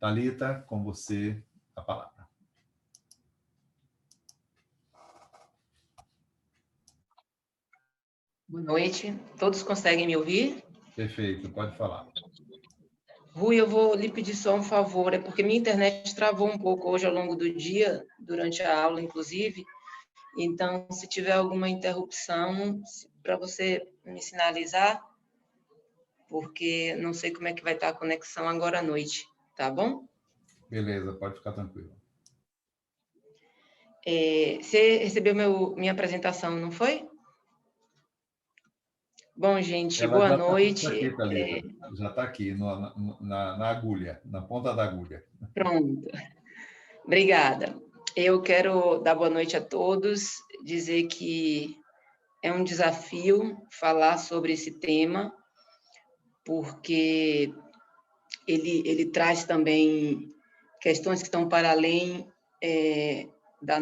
Thalita, com você a palavra. Boa noite. Todos conseguem me ouvir? Perfeito, pode falar. Rui, eu vou lhe pedir só um favor, é porque minha internet travou um pouco hoje ao longo do dia, durante a aula, inclusive. Então, se tiver alguma interrupção, para você me sinalizar, porque não sei como é que vai estar a conexão agora à noite, tá bom? Beleza, pode ficar tranquilo. Você recebeu minha apresentação, não foi? Bom, gente, Ela boa já está noite. aqui, Thalita. Já está aqui, na agulha, na ponta da agulha. Pronto, obrigada. Eu quero dar boa noite a todos, dizer que é um desafio falar sobre esse tema, porque ele traz também questões que estão para além da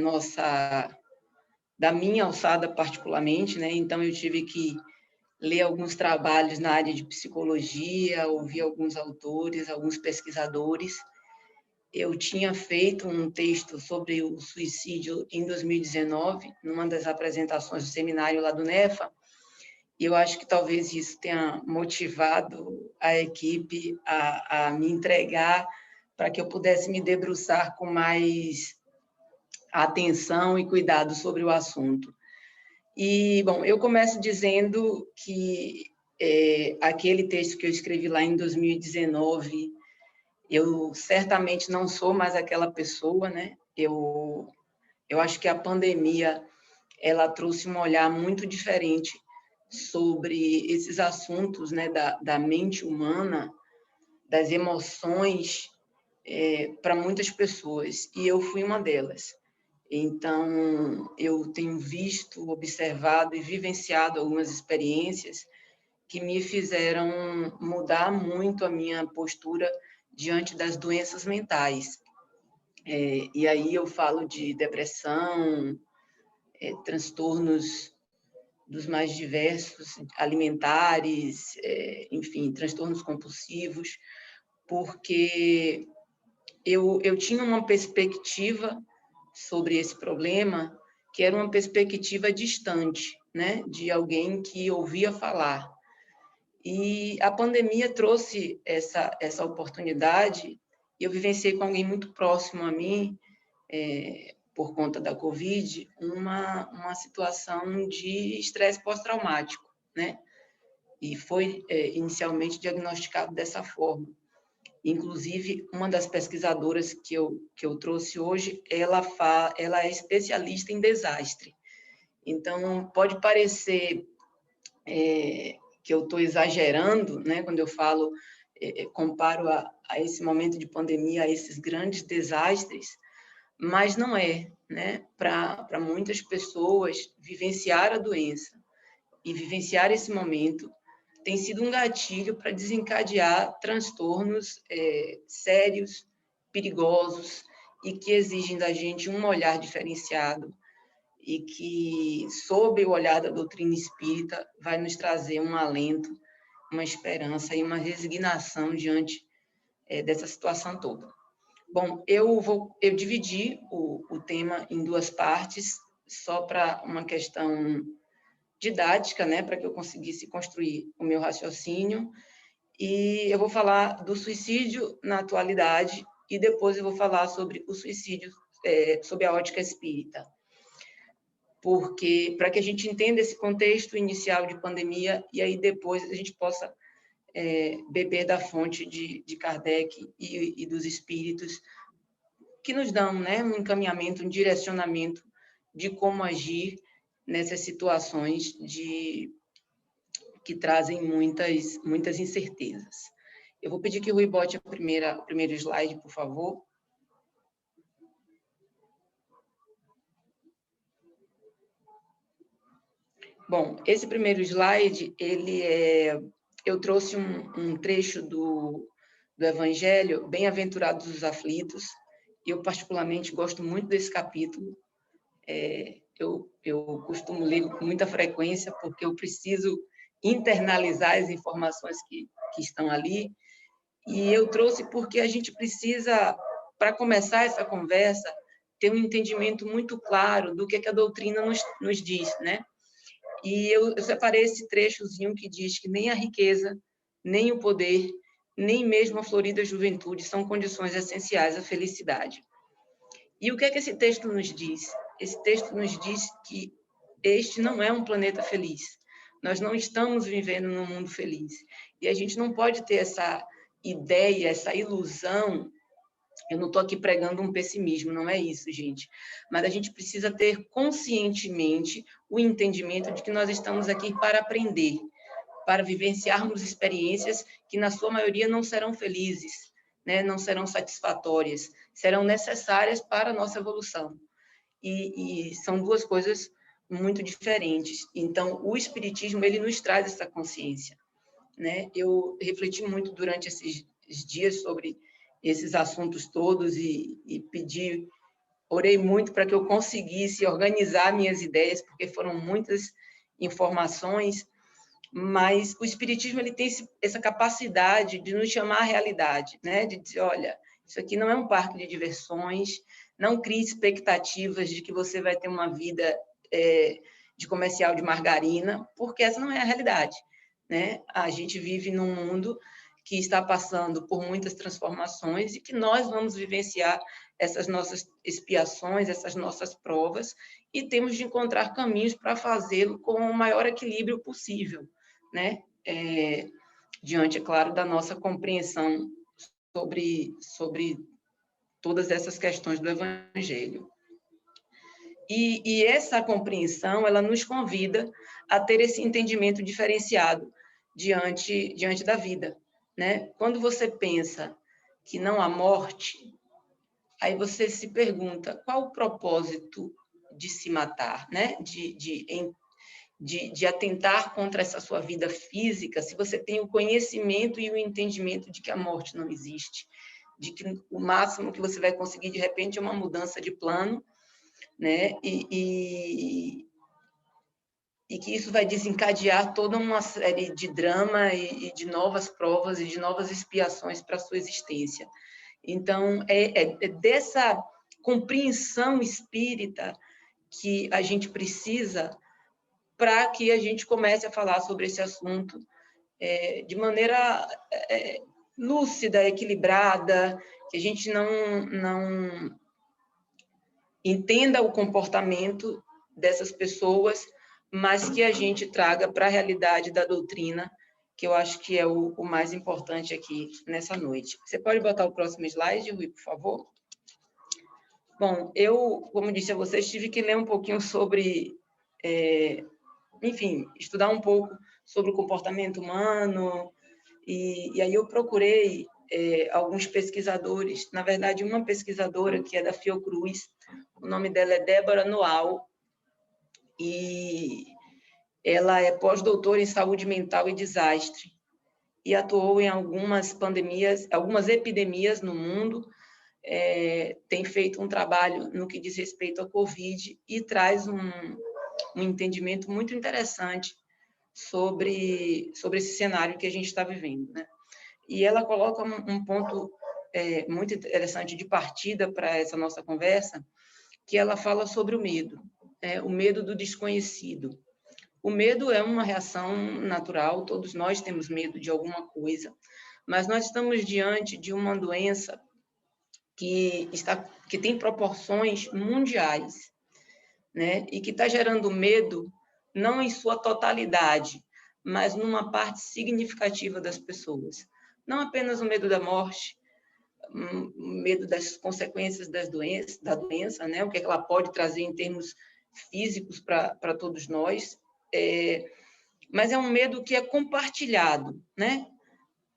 da minha alçada particularmente, né? Então eu tive que ler alguns trabalhos na área de psicologia, ouvir alguns autores, alguns pesquisadores. Eu tinha feito um texto sobre o suicídio em 2019, numa das apresentações do seminário lá do NEFA, e eu acho que talvez isso tenha motivado a equipe a me entregar para que eu pudesse me debruçar com mais atenção e cuidado sobre o assunto. E, bom, eu começo dizendo que aquele texto que eu escrevi lá em 2019, eu certamente não sou mais aquela pessoa, né? Eu acho que a pandemia ela trouxe um olhar muito diferente sobre esses assuntos, né, da mente humana, das emoções, para muitas pessoas, e eu fui uma delas. Então, eu tenho visto, observado e vivenciado algumas experiências que me fizeram mudar muito a minha postura diante das doenças mentais. E aí eu falo de depressão, transtornos dos mais diversos, alimentares, enfim, transtornos compulsivos, porque eu tinha uma perspectiva sobre esse problema que era uma perspectiva distante, né, de alguém que ouvia falar. E a pandemia trouxe essa oportunidade, e eu vivenciei com alguém muito próximo a mim, por conta da Covid, uma situação de estresse pós-traumático, né? E foi inicialmente diagnosticado dessa forma. Inclusive, uma das pesquisadoras que eu trouxe hoje, ela é especialista em desastre. Então, pode parecer que eu estou exagerando, né, quando eu falo, comparo a esse momento de pandemia, a esses grandes desastres, mas não é, né? Para muitas pessoas, vivenciar a doença e vivenciar esse momento tem sido um gatilho para desencadear transtornos sérios, perigosos e que exigem da gente um olhar diferenciado e que, sob o olhar da doutrina espírita, vai nos trazer um alento, uma esperança e uma resignação diante dessa situação toda. Bom, eu dividi o tema em duas partes, só para uma questão didática, né, para que eu conseguisse construir o meu raciocínio, e eu vou falar do suicídio na atualidade, e depois eu vou falar sobre o suicídio sob a ótica espírita. Porque, para que a gente entenda esse contexto inicial de pandemia, e aí depois a gente possa beber da fonte de Kardec e dos espíritos, que nos dão, né, um encaminhamento, um direcionamento de como agir nessas situações que trazem muitas incertezas. Eu vou pedir que o Rui bote o primeiro slide, por favor. Bom, esse primeiro slide, eu trouxe um trecho do Evangelho, Bem-aventurados os aflitos. Eu, particularmente, gosto muito desse capítulo. Eu costumo ler com muita frequência, porque eu preciso internalizar as informações que estão ali. E eu trouxe porque a gente precisa, para começar essa conversa, ter um entendimento muito claro do que a doutrina nos diz, né? E eu separei esse trechozinho que diz que nem a riqueza, nem o poder, nem mesmo a florida juventude são condições essenciais à felicidade. E o que é que esse texto nos diz? Esse texto nos diz que este não é um planeta feliz. Nós não estamos vivendo num mundo feliz. E a gente não pode ter essa ideia, essa ilusão. Eu não estou aqui pregando um pessimismo, não é isso, gente. Mas a gente precisa ter conscientemente o entendimento de que nós estamos aqui para aprender, para vivenciarmos experiências que, na sua maioria, não serão felizes, né? Não serão satisfatórias, serão necessárias para a nossa evolução. E são duas coisas muito diferentes. Então, o Espiritismo, ele nos traz essa consciência, né? Eu refleti muito durante esses dias sobre esses assuntos todos e orei muito para que eu conseguisse organizar minhas ideias, porque foram muitas informações, mas o Espiritismo ele tem essa capacidade de nos chamar à realidade, né? De dizer, olha, isso aqui não é um parque de diversões, não crie expectativas de que você vai ter uma vida de comercial de margarina, porque essa não é a realidade, né? A gente vive num mundo que está passando por muitas transformações e que nós vamos vivenciar essas nossas expiações, essas nossas provas, e temos de encontrar caminhos para fazê-lo com o maior equilíbrio possível, né? Diante, é claro, da nossa compreensão sobre todas essas questões do Evangelho. E essa compreensão, ela nos convida a ter esse entendimento diferenciado diante da vida, né? Quando você pensa que não há morte, aí você se pergunta qual o propósito de se matar, né? De atentar contra essa sua vida física, se você tem o conhecimento e o entendimento de que a morte não existe, de que o máximo que você vai conseguir, de repente, é uma mudança de plano, né? E que isso vai desencadear toda uma série de drama e de novas provas e de novas expiações para a sua existência. Então, é dessa compreensão espírita que a gente precisa para que a gente comece a falar sobre esse assunto de maneira lúcida, equilibrada, que a gente não entenda o comportamento dessas pessoas, mas que a gente traga para a realidade da doutrina, que eu acho que é o mais importante aqui nessa noite. Você pode botar o próximo slide, Rui, por favor? Bom, eu, como disse a vocês, tive que ler um pouquinho sobre, enfim, estudar um pouco sobre o comportamento humano, e aí eu procurei alguns pesquisadores, na verdade, uma pesquisadora que é da Fiocruz, o nome dela é Débora Noal, e ela é pós-doutora em saúde mental e desastre, e atuou em algumas epidemias no mundo, tem feito um trabalho no que diz respeito à Covid e traz um entendimento muito interessante sobre esse cenário que a gente está vivendo, né? E ela coloca um ponto muito interessante de partida para essa nossa conversa, que ela fala sobre o medo do desconhecido. O medo é uma reação natural, todos nós temos medo de alguma coisa, mas nós estamos diante de uma doença que tem proporções mundiais, né? E que está gerando medo, não em sua totalidade, mas numa parte significativa das pessoas. Não apenas o medo da morte, o medo das consequências da doença, né? O que ela pode trazer em termos físicos para todos nós, mas é um medo que é compartilhado, né?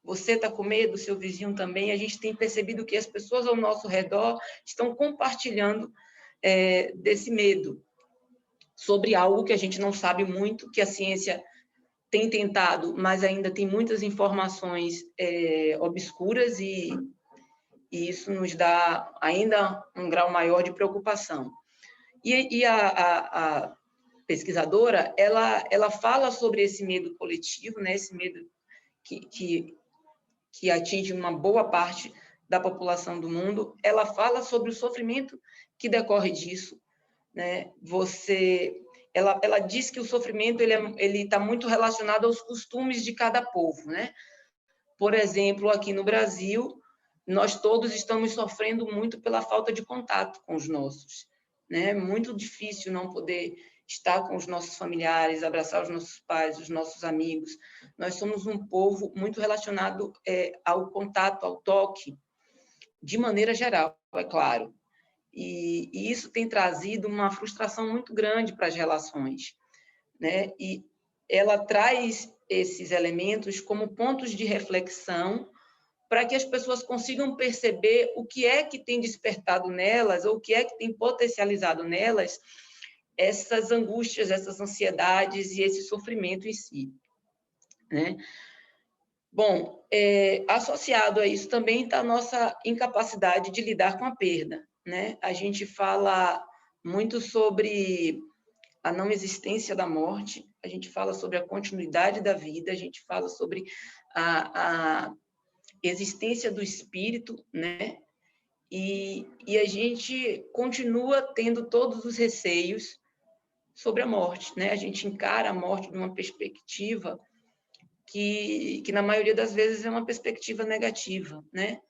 Você está com medo, seu vizinho também. A gente tem percebido que as pessoas ao nosso redor estão compartilhando desse medo sobre algo que a gente não sabe muito, que a ciência tem tentado, mas ainda tem muitas informações obscuras e isso nos dá ainda um grau maior de preocupação. E a pesquisadora, ela fala sobre esse medo coletivo, né? Esse medo que que atinge uma boa parte da população do mundo, ela fala sobre o sofrimento que decorre disso, né? Ela diz que o sofrimento ele está muito relacionado aos costumes de cada povo, né? Por exemplo, aqui no Brasil, nós todos estamos sofrendo muito pela falta de contato com os nossos, né? Muito difícil não poder estar com os nossos familiares, abraçar os nossos pais, os nossos amigos. Nós somos um povo muito relacionado ao contato, ao toque, de maneira geral, é claro. E isso tem trazido uma frustração muito grande para as relações, né? E ela traz esses elementos como pontos de reflexão para que as pessoas consigam perceber o que é que tem despertado nelas, ou o que é que tem potencializado nelas essas angústias, essas ansiedades e esse sofrimento em si, né? Bom, associado a isso também está a nossa incapacidade de lidar com a perda, né? A gente fala muito sobre a não existência da morte, a gente fala sobre a continuidade da vida, a gente fala sobre a existência do espírito, né? E a gente continua tendo todos os receios sobre a morte, né? A gente encara a morte de uma perspectiva que na maioria das vezes é uma perspectiva negativa, né?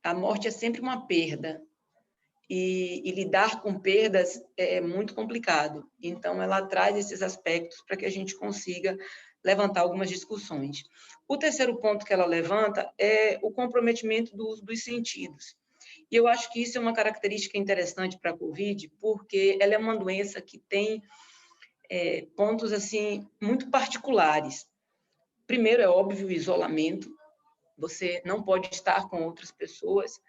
A morte é sempre uma perda, e lidar com perdas é muito complicado. Então, ela traz esses aspectos para que a gente consiga levantar algumas discussões. O terceiro ponto que ela levanta é o comprometimento do uso dos sentidos. E eu acho que isso é uma característica interessante para a COVID, porque ela é uma doença que tem pontos assim muito particulares. Primeiro, é óbvio, o isolamento. Você não pode estar com outras pessoas,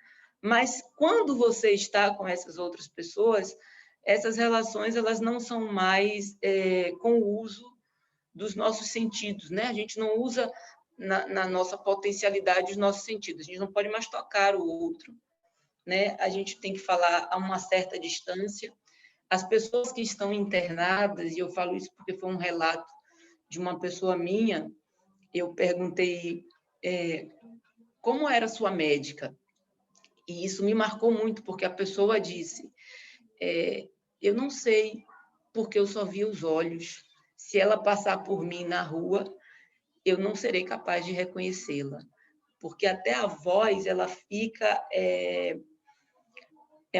mas quando você está com essas outras pessoas, essas relações elas não são mais com o uso dos nossos sentidos, né? A gente não usa na nossa potencialidade os nossos sentidos. A gente não pode mais tocar o outro, né? A gente tem que falar a uma certa distância. As pessoas que estão internadas, e eu falo isso porque foi um relato de uma pessoa minha, eu perguntei como era a sua médica. E isso me marcou muito, porque a pessoa disse, eu não sei, porque eu só vi os olhos. Se ela passar por mim na rua, eu não serei capaz de reconhecê-la. Porque até a voz, ela fica... É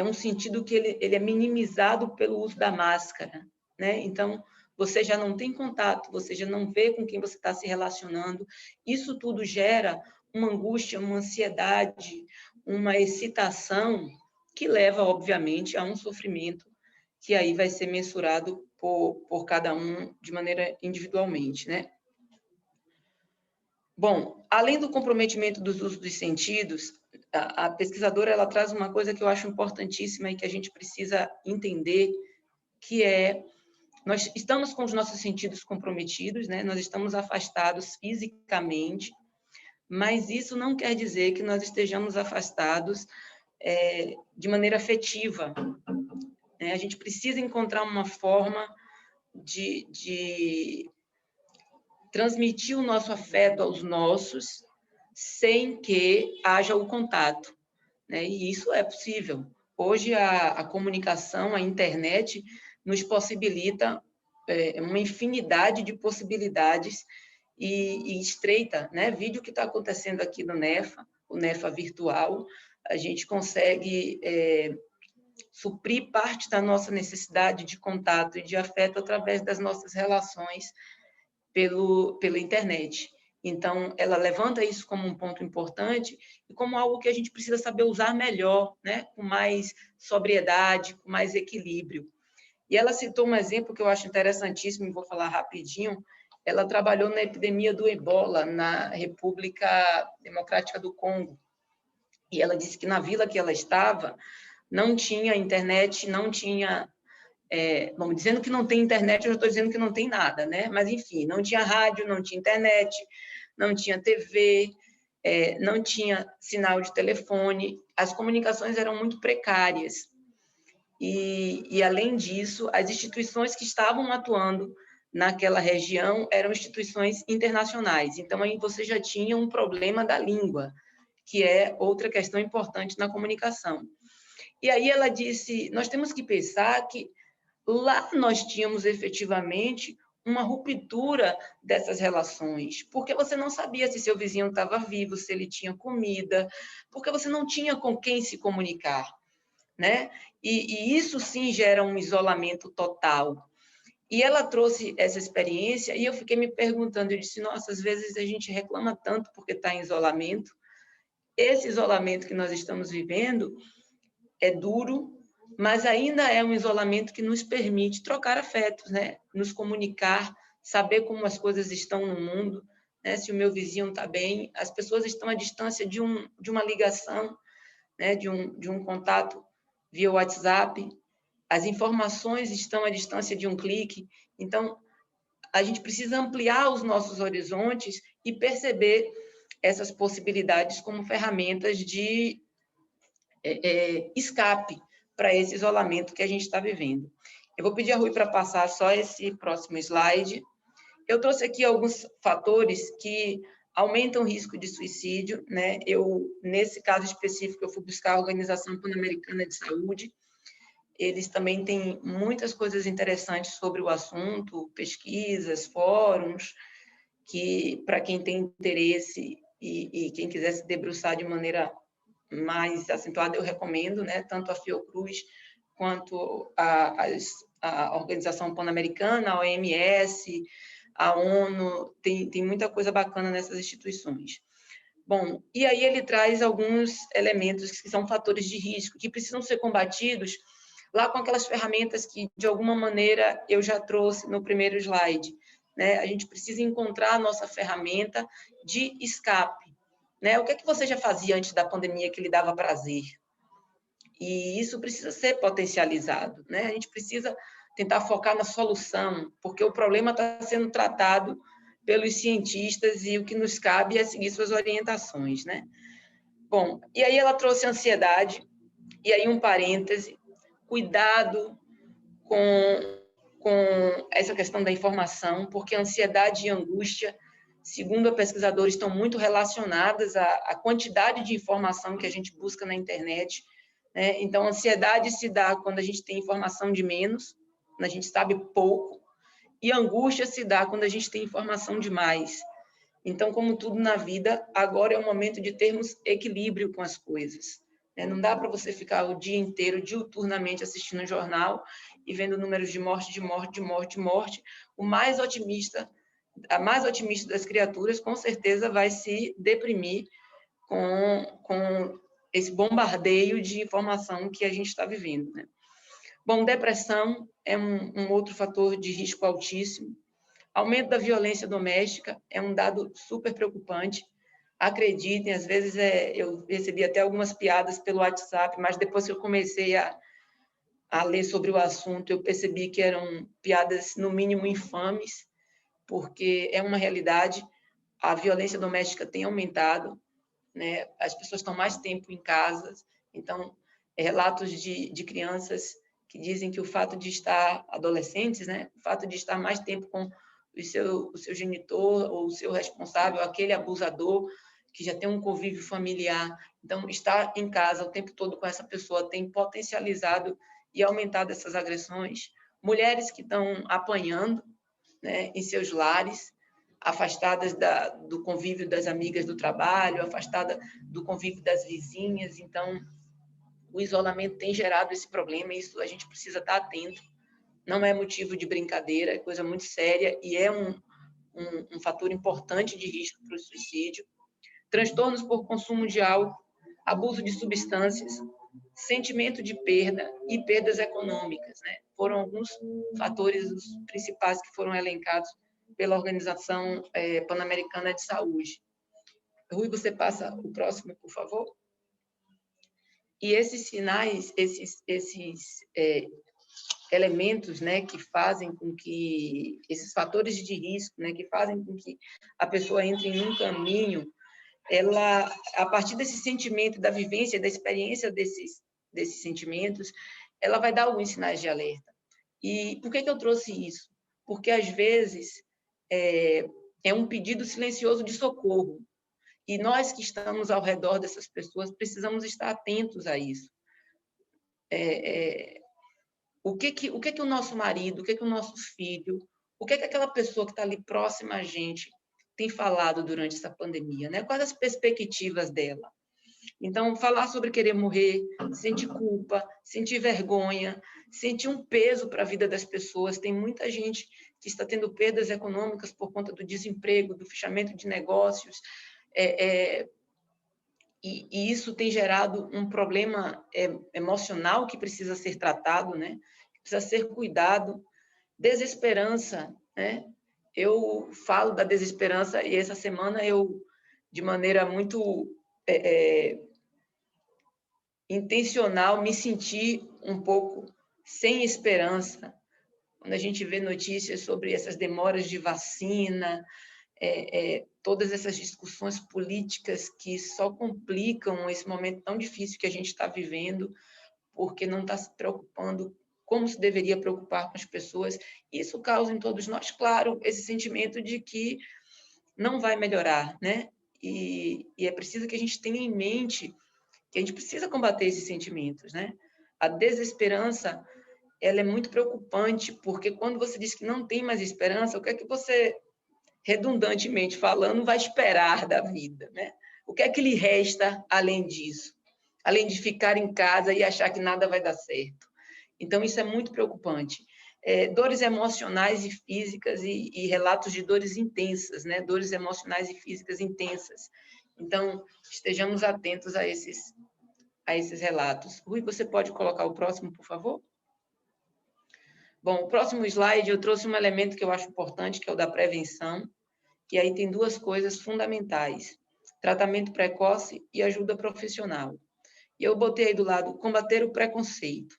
um sentido que ele é minimizado pelo uso da máscara, né? Então, você já não tem contato, você já não vê com quem você está se relacionando. Isso tudo gera uma angústia, uma ansiedade, uma excitação que leva, obviamente, a um sofrimento que aí vai ser mensurado por cada um de maneira individualmente, né? Bom, além do comprometimento dos usos dos sentidos, a pesquisadora ela traz uma coisa que eu acho importantíssima e que a gente precisa entender, que nós estamos com os nossos sentidos comprometidos, né? Nós estamos afastados fisicamente, mas isso não quer dizer que nós estejamos afastados de maneira afetiva, né? A gente precisa encontrar uma forma de transmitir o nosso afeto aos nossos sem que haja o contato, né? E isso é possível. Hoje, a comunicação, a internet, nos possibilita uma infinidade de possibilidades e estreita, né? Vídeo que está acontecendo aqui no NEFA, o NEFA virtual, a gente consegue suprir parte da nossa necessidade de contato e de afeto através das nossas relações pela internet. Então, ela levanta isso como um ponto importante e como algo que a gente precisa saber usar melhor, né? Com mais sobriedade, com mais equilíbrio. E ela citou um exemplo que eu acho interessantíssimo, e vou falar rapidinho. Ela trabalhou na epidemia do Ebola, na República Democrática do Congo. E ela disse que na vila que ela estava, não tinha internet, não tinha... bom, dizendo que não tem internet, eu já estou dizendo que não tem nada, né? Mas, enfim, não tinha rádio, não tinha internet, não tinha TV, não tinha sinal de telefone, as comunicações eram muito precárias. E, além disso, as instituições que estavam atuando naquela região eram instituições internacionais. Então, aí você já tinha um problema da língua, que é outra questão importante na comunicação. E aí ela disse, nós temos que pensar que lá nós tínhamos efetivamente uma ruptura dessas relações, porque você não sabia se seu vizinho estava vivo, se ele tinha comida, porque você não tinha com quem se comunicar, né? E isso sim gera um isolamento total. E ela trouxe essa experiência e eu fiquei me perguntando, eu disse, nossa, às vezes a gente reclama tanto porque está em isolamento. Esse isolamento que nós estamos vivendo é duro, mas ainda é um isolamento que nos permite trocar afetos, né? Nos comunicar, saber como as coisas estão no mundo, né? Se o meu vizinho está bem, as pessoas estão à distância de uma ligação, né? De um contato via WhatsApp, as informações estão à distância de um clique, então a gente precisa ampliar os nossos horizontes e perceber essas possibilidades como ferramentas de escape para esse isolamento que a gente está vivendo. Eu vou pedir a Rui para passar só esse próximo slide. Eu trouxe aqui alguns fatores que aumentam o risco de suicídio, né? Nesse caso específico, eu fui buscar a Organização Pan-Americana de Saúde. Eles também têm muitas coisas interessantes sobre o assunto, pesquisas, fóruns, que, para quem tem interesse e quem quiser se debruçar de maneira mais acentuada, eu recomendo, né? Tanto a Fiocruz quanto a Organização Pan-Americana, a OMS, a ONU, tem muita coisa bacana nessas instituições. Bom, e aí ele traz alguns elementos que são fatores de risco, que precisam ser combatidos lá com aquelas ferramentas que, de alguma maneira, eu já trouxe no primeiro slide, né? A gente precisa encontrar a nossa ferramenta de escape, né? O que é que você já fazia antes da pandemia que lhe dava prazer? E isso precisa ser potencializado, né? A gente precisa tentar focar na solução, porque o problema está sendo tratado pelos cientistas e o que nos cabe é seguir suas orientações, né? Bom, e aí ela trouxe ansiedade, e aí um parêntese, cuidado com essa questão da informação, porque a ansiedade e a angústia, segundo a pesquisadora, estão muito relacionadas à quantidade de informação que a gente busca na internet, né? Então, a ansiedade se dá quando a gente tem informação de menos, quando a gente sabe pouco, e a angústia se dá quando a gente tem informação demais. Então, como tudo na vida, agora é o momento de termos equilíbrio com as coisas. Não dá para você ficar o dia inteiro, diuturnamente, assistindo um jornal e vendo números de morte, de morte, de morte, de morte. A mais otimista das criaturas, com certeza, vai se deprimir com esse bombardeio de informação que a gente está vivendo, né? Bom, depressão é um outro fator de risco altíssimo. Aumento da violência doméstica é um dado super preocupante. Acreditem, às vezes eu recebi até algumas piadas pelo WhatsApp, mas depois que eu comecei a ler sobre o assunto, eu percebi que eram piadas, no mínimo, infames, porque é uma realidade. A violência doméstica tem aumentado, né? As pessoas estão mais tempo em casa, então, relatos de crianças que dizem que o fato de estar, adolescentes, né? O fato de estar mais tempo com o seu genitor ou o seu responsável, aquele abusador que já tem um convívio familiar. Então, estar em casa o tempo todo com essa pessoa tem potencializado e aumentado essas agressões. Mulheres que estão apanhando, né, em seus lares, afastadas do convívio das amigas do trabalho, afastada do convívio das vizinhas. Então, o isolamento tem gerado esse problema e isso a gente precisa estar atento. Não é motivo de brincadeira, é coisa muito séria e é um fator importante de risco para o suicídio. Transtornos por consumo de álcool, abuso de substâncias, sentimento de perda e perdas econômicas, né? Foram alguns fatores os principais que foram elencados pela Organização Pan-Americana de Saúde. Rui, você passa o próximo, por favor? E esses sinais, esses elementos, né, que fazem com que esses fatores de risco, né, que fazem com que a pessoa entre em um caminho, ela, a partir desse sentimento, da vivência, da experiência desses sentimentos, ela vai dar alguns sinais de alerta. E por que eu trouxe isso? porque às vezes é um pedido silencioso de socorro. E nós que estamos ao redor dessas pessoas precisamos estar atentos a isso. O que o nosso marido, o que o nosso filho, o que aquela pessoa que está ali próxima a gente tem falado durante essa pandemia, né? Quais as perspectivas dela? Então, falar sobre querer morrer, sentir culpa, sentir vergonha, sentir um peso para a vida das pessoas. Tem muita gente que está tendo perdas econômicas por conta do desemprego, do fechamento de negócios, e isso tem gerado um problema emocional que precisa ser tratado, né? Precisa ser cuidado. Desesperança, né? Eu falo da desesperança e essa semana eu, de maneira muito intencional, me senti um pouco sem esperança quando a gente vê notícias sobre essas demoras de vacina, todas essas discussões políticas que só complicam esse momento tão difícil que a gente está vivendo, porque não está se preocupando como se deveria preocupar com as pessoas. Isso causa em todos nós, claro, esse sentimento de que não vai melhorar, né? E é preciso que a gente tenha em mente que a gente precisa combater esses sentimentos, né? A desesperança, ela é muito preocupante, porque quando você diz que não tem mais esperança, o que é que você, redundantemente falando, vai esperar da vida, né? O que é que lhe resta além disso? Além de ficar em casa e achar que nada vai dar certo. Então, isso é muito preocupante. Dores emocionais e físicas e relatos de dores intensas, né? Dores emocionais e físicas intensas. Então, estejamos atentos a esses relatos. Rui, você pode colocar o próximo, por favor? Bom, o próximo slide eu trouxe um elemento que eu acho importante, que é o da prevenção, e aí tem duas coisas fundamentais: tratamento precoce e ajuda profissional. E eu botei aí do lado combater o preconceito.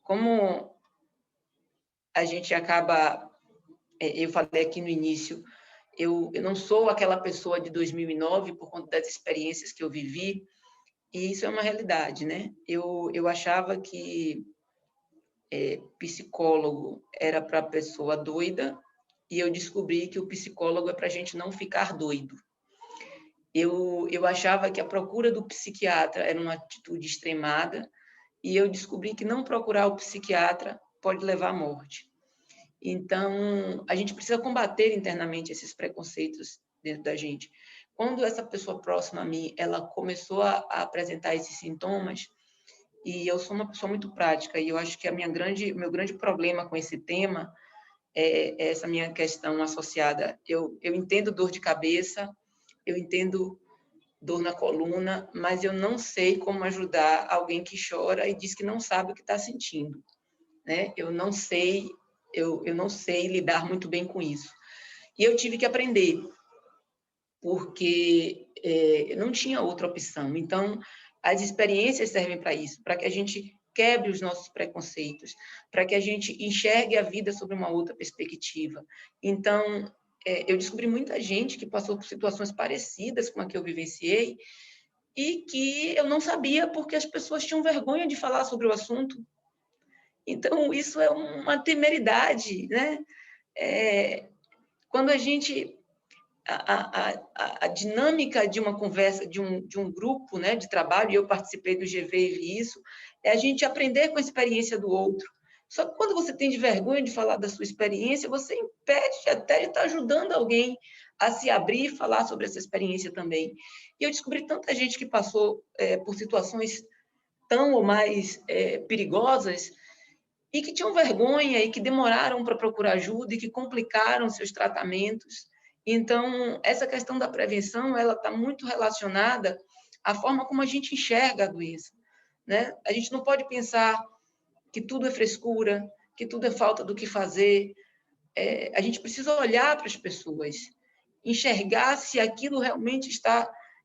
Como a gente acaba, eu falei aqui no início, eu não sou aquela pessoa de 2009 por conta das experiências que eu vivi, e isso é uma realidade, né? Eu achava que psicólogo era para pessoa doida, e eu descobri que o psicólogo é para a gente não ficar doido. Eu achava que a procura do psiquiatra era uma atitude extremada, e eu descobri que não procurar o psiquiatra pode levar à morte. Então, a gente precisa combater internamente esses preconceitos dentro da gente. Quando essa pessoa próxima a mim, ela começou a apresentar esses sintomas, e eu sou uma pessoa muito prática, e eu acho que meu grande problema com esse tema é essa minha questão associada. Eu entendo dor de cabeça, eu entendo dor na coluna, mas eu não sei como ajudar alguém que chora e diz que não sabe o que está sentindo, né? Eu não sei lidar muito bem com isso. E eu tive que aprender, porque eu não tinha outra opção. Então, as experiências servem para isso, para que a gente quebre os nossos preconceitos, para que a gente enxergue a vida sob uma outra perspectiva. Então, eu descobri muita gente que passou por situações parecidas com a que eu vivenciei e que eu não sabia porque as pessoas tinham vergonha de falar sobre o assunto. Então, isso é uma temeridade, né? Quando a gente... A dinâmica de uma conversa, de um grupo, né, de trabalho, e eu participei do GV e vi isso, é a gente aprender com a experiência do outro. Só que quando você tem vergonha de falar da sua experiência, você impede até de estar ajudando alguém a se abrir e falar sobre essa experiência também. E eu descobri tanta gente que passou por situações tão ou mais perigosas e que tinham vergonha e que demoraram para procurar ajuda e que complicaram seus tratamentos. Então, essa questão da prevenção, ela está muito relacionada à forma como a gente enxerga a doença, né? A gente não pode pensar que tudo é frescura, que tudo é falta do que fazer. A gente precisa olhar para as pessoas, enxergar se aquilo realmente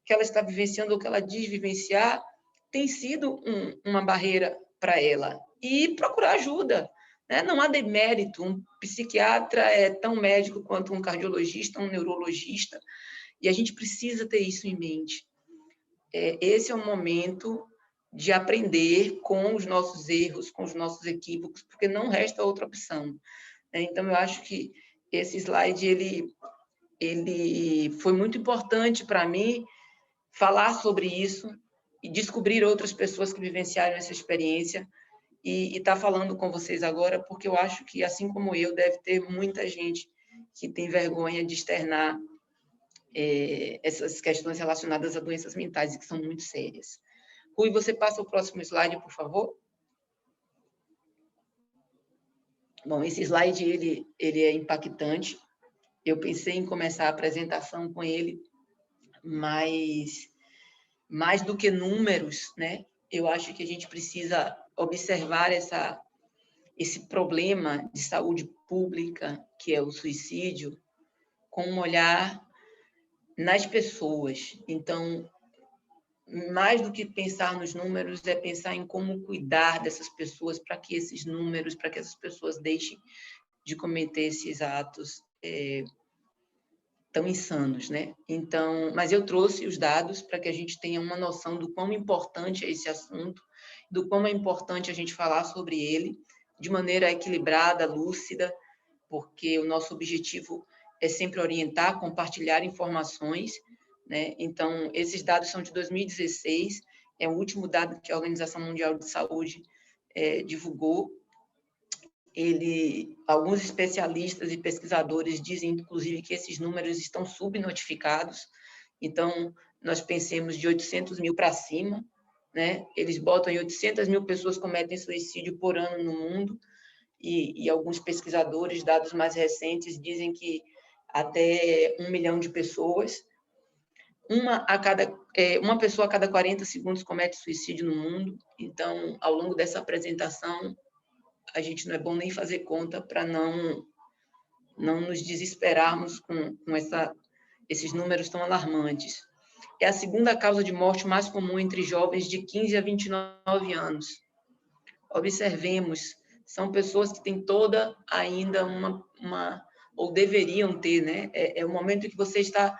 que ela está vivenciando ou que ela diz vivenciar tem sido uma barreira para ela, e procurar ajuda, né? Não há demérito, um psiquiatra é tão médico quanto um cardiologista, um neurologista, e a gente precisa ter isso em mente. Esse é o momento de aprender com os nossos erros, com os nossos equívocos, porque não resta outra opção. Então, eu acho que esse slide ele foi muito importante para mim falar sobre isso e descobrir outras pessoas que vivenciaram essa experiência e estar falando com vocês agora, porque eu acho que, assim como eu, deve ter muita gente que tem vergonha de externar essas questões relacionadas a doenças mentais, que são muito sérias. Rui, você passa o próximo slide, por favor? Bom, esse slide ele é impactante. Eu pensei em começar a apresentação com ele, mas mais do que números, né? Eu acho que a gente precisa observar esse problema de saúde pública, que é o suicídio, com um olhar nas pessoas. Então, mais do que pensar nos números, é pensar em como cuidar dessas pessoas para que esses números, para que essas pessoas deixem de cometer esses atos tão insanos, né? Então, mas eu trouxe os dados para que a gente tenha uma noção do quão importante é esse assunto, do quão é importante a gente falar sobre ele de maneira equilibrada, lúcida, porque o nosso objetivo é sempre orientar, compartilhar informações, né? Então, esses dados são de 2016, é o último dado que a Organização Mundial de Saúde divulgou. Alguns especialistas e pesquisadores dizem, inclusive, que esses números estão subnotificados. Então, nós pensemos de 800 mil para cima, né? Eles botam em 800 mil pessoas cometem suicídio por ano no mundo, e alguns pesquisadores, dados mais recentes, dizem que até 1 milhão de pessoas, uma pessoa a cada 40 segundos comete suicídio no mundo. Então, ao longo dessa apresentação, a gente não é bom nem fazer conta para não nos desesperarmos com esses números tão alarmantes. É a segunda causa de morte mais comum entre jovens de 15 a 29 anos. Observemos, são pessoas que têm toda ainda ou deveriam ter, né? É o momento em que você está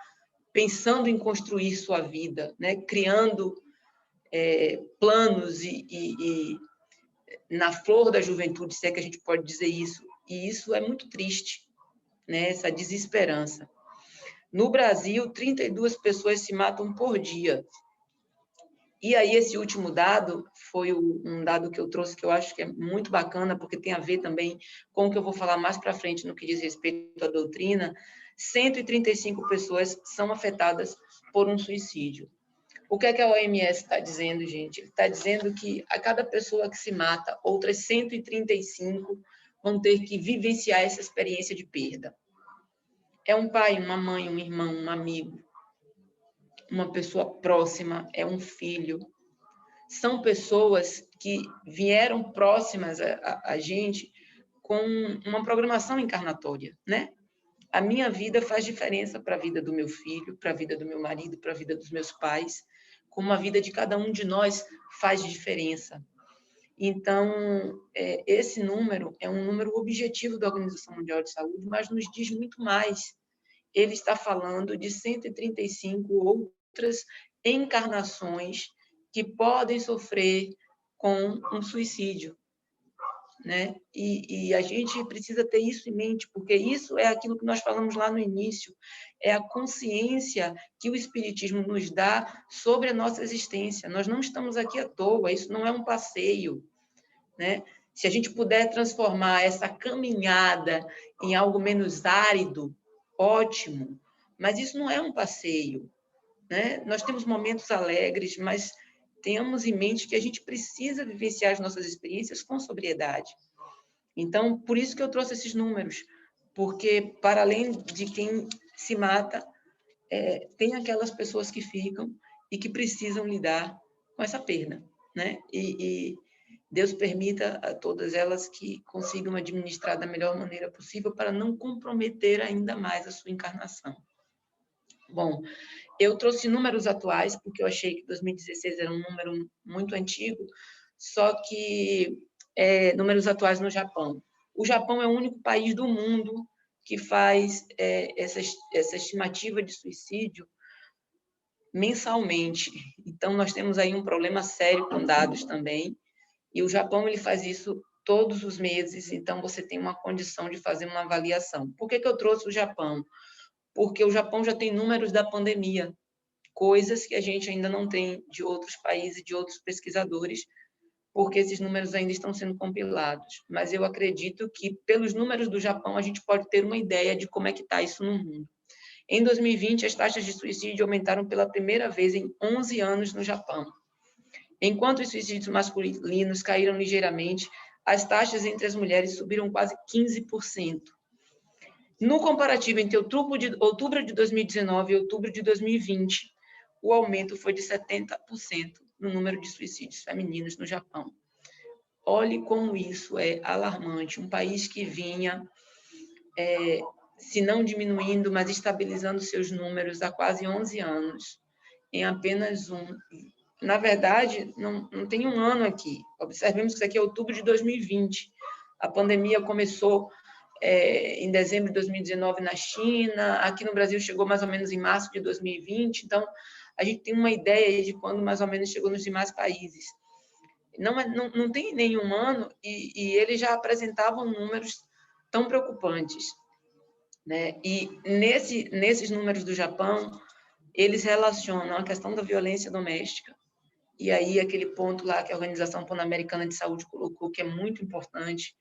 pensando em construir sua vida, né? Criando planos e na flor da juventude, se é que a gente pode dizer isso. E isso é muito triste, né? Essa desesperança. No Brasil, 32 pessoas se matam por dia. E aí, esse último dado foi um dado que eu trouxe, que eu acho que é muito bacana, porque tem a ver também com o que eu vou falar mais para frente no que diz respeito à doutrina. 135 pessoas são afetadas por um suicídio. O que é que a OMS está dizendo, gente? Está dizendo que a cada pessoa que se mata, outras 135 vão ter que vivenciar essa experiência de perda. É um pai, uma mãe, um irmão, um amigo, uma pessoa próxima, é um filho. São pessoas que vieram próximas a gente com uma programação encarnatória, né? A minha vida faz diferença para a vida do meu filho, para a vida do meu marido, para a vida dos meus pais, como a vida de cada um de nós faz diferença. Então, esse número é um número objetivo da Organização Mundial de Saúde, mas nos diz muito mais. Ele está falando de 135 outras encarnações que podem sofrer com um suicídio, né? E a gente precisa ter isso em mente, porque isso é aquilo que nós falamos lá no início, é a consciência que o Espiritismo nos dá sobre a nossa existência. Nós não estamos aqui à toa, isso não é um passeio, né? Se a gente puder transformar essa caminhada em algo menos árido, ótimo, mas isso não é um passeio, né? Nós temos momentos alegres, mas tenhamos em mente que a gente precisa vivenciar as nossas experiências com sobriedade. Então, por isso que eu trouxe esses números, porque, para além de quem se mata, tem aquelas pessoas que ficam e que precisam lidar com essa perda, né? E Deus permita a todas elas que consigam administrar da melhor maneira possível para não comprometer ainda mais a sua encarnação. Bom, eu trouxe números atuais, porque eu achei que 2016 era um número muito antigo, só que números atuais no Japão. O Japão é o único país do mundo que faz essa estimativa de suicídio mensalmente. Então, nós temos aí um problema sério com dados também, e o Japão ele faz isso todos os meses, então você tem uma condição de fazer uma avaliação. Por que eu trouxe o Japão? Porque o Japão já tem números da pandemia, coisas que a gente ainda não tem de outros países, de outros pesquisadores, porque esses números ainda estão sendo compilados. Mas eu acredito que, pelos números do Japão, a gente pode ter uma ideia de como é que está isso no mundo. Em 2020, as taxas de suicídio aumentaram pela primeira vez em 11 anos no Japão. Enquanto os suicídios masculinos caíram ligeiramente, as taxas entre as mulheres subiram quase 15%. No comparativo entre outubro de 2019 e outubro de 2020, o aumento foi de 70% no número de suicídios femininos no Japão. Olhe como isso é alarmante. Um país que vinha, se não diminuindo, mas estabilizando seus números há quase 11 anos, em apenas um. Na verdade, não tem um ano aqui. Observemos que isso aqui é outubro de 2020. A pandemia começou em dezembro de 2019 na China, aqui no Brasil chegou mais ou menos em março de 2020, então a gente tem uma ideia de quando mais ou menos chegou nos demais países. Não tem nenhum ano e eles já apresentavam números tão preocupantes, né? E nesses números do Japão, eles relacionam a questão da violência doméstica, e aí aquele ponto lá que a Organização Pan-Americana de Saúde colocou, que é muito importante,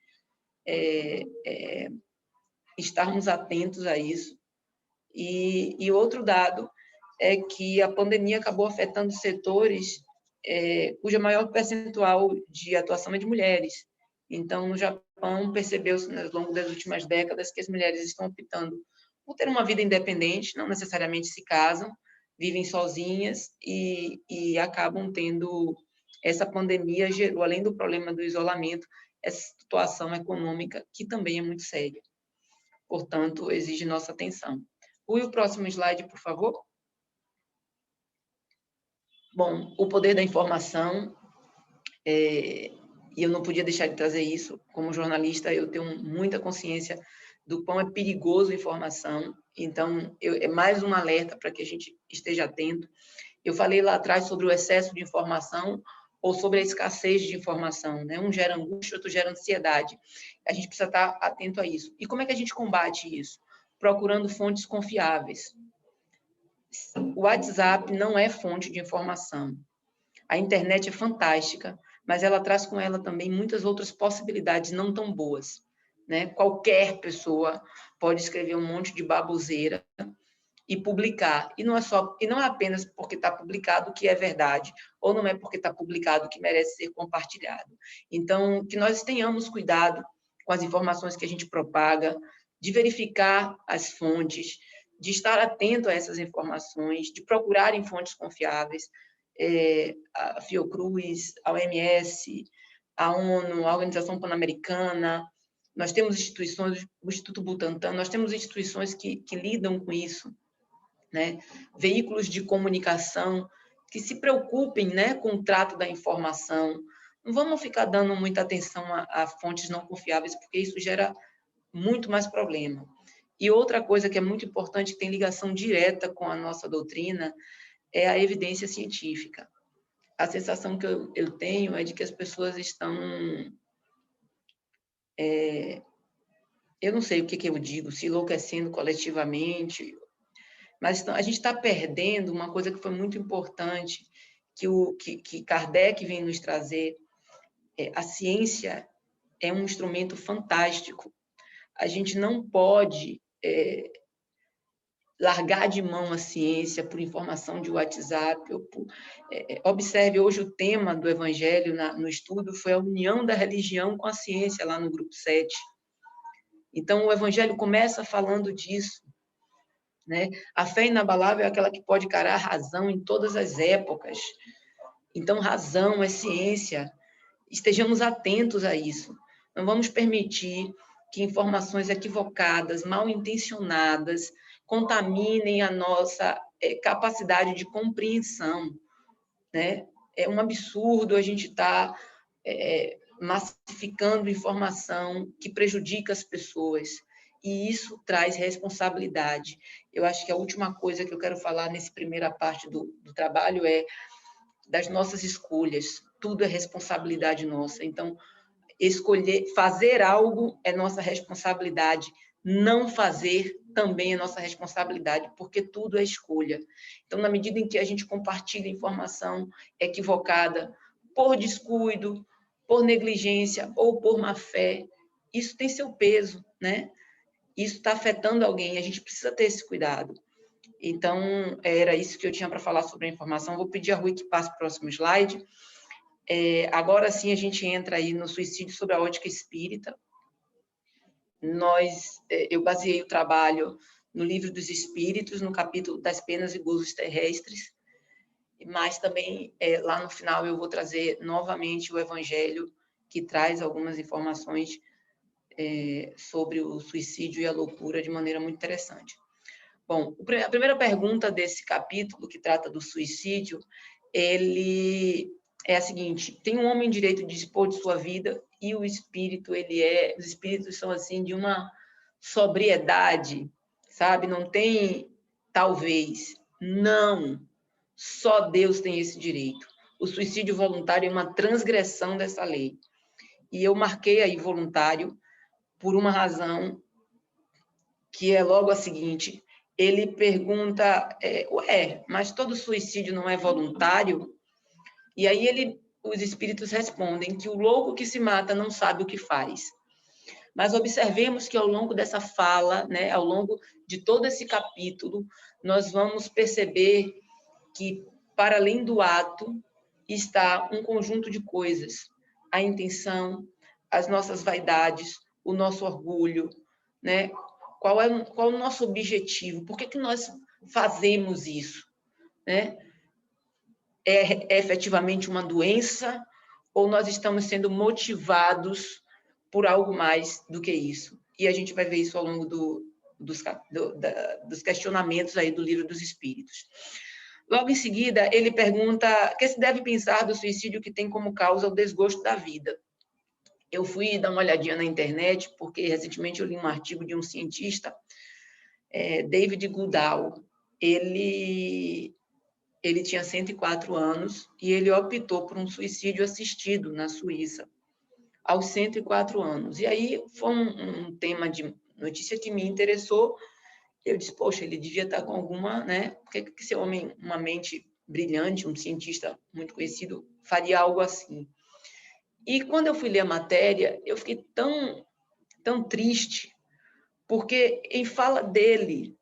estarmos atentos a isso. E outro dado é que a pandemia acabou afetando setores cuja maior percentual de atuação é de mulheres. Então, no Japão, percebeu-se ao longo das últimas décadas que as mulheres estão optando por ter uma vida independente, não necessariamente se casam, vivem sozinhas e acabam tendo... Essa pandemia gerou, além do problema do isolamento, essa situação econômica que também é muito séria. Portanto, exige nossa atenção. O próximo slide, por favor. Bom, o poder da informação, e eu não podia deixar de trazer isso. Como jornalista, eu tenho muita consciência do quão é perigoso a informação. Então, é mais um alerta para que a gente esteja atento. Eu falei lá atrás sobre o excesso de informação ou sobre a escassez de informação, né? Um gera angústia, outro gera ansiedade. A gente precisa estar atento a isso. E como é que a gente combate isso? Procurando fontes confiáveis. O WhatsApp não é fonte de informação. A internet é fantástica, mas ela traz com ela também muitas outras possibilidades não tão boas, né? Qualquer pessoa pode escrever um monte de baboseira e publicar. E não é apenas porque está publicado que é verdade, ou não é porque está publicado que merece ser compartilhado. Então, que nós tenhamos cuidado com as informações que a gente propaga, de verificar as fontes, de estar atento a essas informações, de procurar em fontes confiáveis, a Fiocruz, a OMS, a ONU, a Organização Pan-Americana. Nós temos instituições, o Instituto Butantan, nós temos instituições que lidam com isso, né? Veículos de comunicação que se preocupem, né, com o trato da informação. Não vamos ficar dando muita atenção a fontes não confiáveis, porque isso gera muito mais problema. E outra coisa que é muito importante, que tem ligação direta com a nossa doutrina, é a evidência científica. A sensação que eu tenho é de que as pessoas estão... eu não sei o que eu digo, se enlouquecendo coletivamente, mas a gente está perdendo uma coisa que foi muito importante, que Kardec vem nos trazer. A ciência é um instrumento fantástico. A gente não pode largar de mão a ciência por informação de WhatsApp. Observe, hoje o tema do Evangelho no estudo foi a união da religião com a ciência, lá no grupo 7. Então, o Evangelho começa falando disso, né? A fé inabalável é aquela que pode encarar a razão em todas as épocas. Então, razão é ciência. Estejamos atentos a isso. Não vamos permitir que informações equivocadas, mal intencionadas, contaminem a nossa capacidade de compreensão, né? É um absurdo a gente estar massificando informação que prejudica as pessoas. E isso traz responsabilidade. Eu acho que a última coisa que eu quero falar nessa primeira parte do trabalho é das nossas escolhas. Tudo é responsabilidade nossa. Então, Escolher, fazer algo é nossa responsabilidade, não fazer também é nossa responsabilidade, porque tudo é escolha. Então, na medida em que a gente compartilha informação equivocada, por descuido, por negligência ou por má fé, isso tem seu peso, né? Isso está afetando alguém, a gente precisa ter esse cuidado. Então, era isso que eu tinha para falar sobre a informação. Vou pedir a Rui que passe para o próximo slide. Agora sim, a gente entra aí no suicídio sob a ótica espírita. Eu baseei o trabalho no Livro dos Espíritos, no capítulo das penas e gozos terrestres, mas também lá no final eu vou trazer novamente o Evangelho, que traz algumas informações sobre o suicídio e a loucura de maneira muito interessante. Bom, a primeira pergunta desse capítulo, que trata do suicídio, ele é a seguinte: tem um homem direito de dispor de sua vida e o espírito, os espíritos são assim de uma sobriedade, sabe? Não tem talvez, não. Só Deus tem esse direito. O suicídio voluntário é uma transgressão dessa lei. E eu marquei aí voluntário por uma razão que é logo a seguinte: ele pergunta, mas todo suicídio não é voluntário? E aí os espíritos respondem que o louco que se mata não sabe o que faz. Mas observemos que ao longo dessa fala, né, ao longo de todo esse capítulo, nós vamos perceber que, para além do ato, está um conjunto de coisas: a intenção, as nossas vaidades, o nosso orgulho, né? Qual é o nosso objetivo? Por que nós fazemos isso? Né? É efetivamente uma doença ou nós estamos sendo motivados por algo mais do que isso? E a gente vai ver isso ao longo dos questionamentos aí do Livro dos Espíritos. Logo em seguida, ele pergunta: que se deve pensar do suicídio que tem como causa o desgosto da vida? Eu fui dar uma olhadinha na internet, porque recentemente eu li um artigo de um cientista, David Goodall. Ele tinha 104 anos e ele optou por um suicídio assistido na Suíça, aos 104 anos. E aí foi um tema de notícia que me interessou. Eu disse, poxa, ele devia estar com alguma, né? Por que esse homem, uma mente brilhante, um cientista muito conhecido, faria algo assim? E quando eu fui ler a matéria, eu fiquei tão triste, porque em fala dele,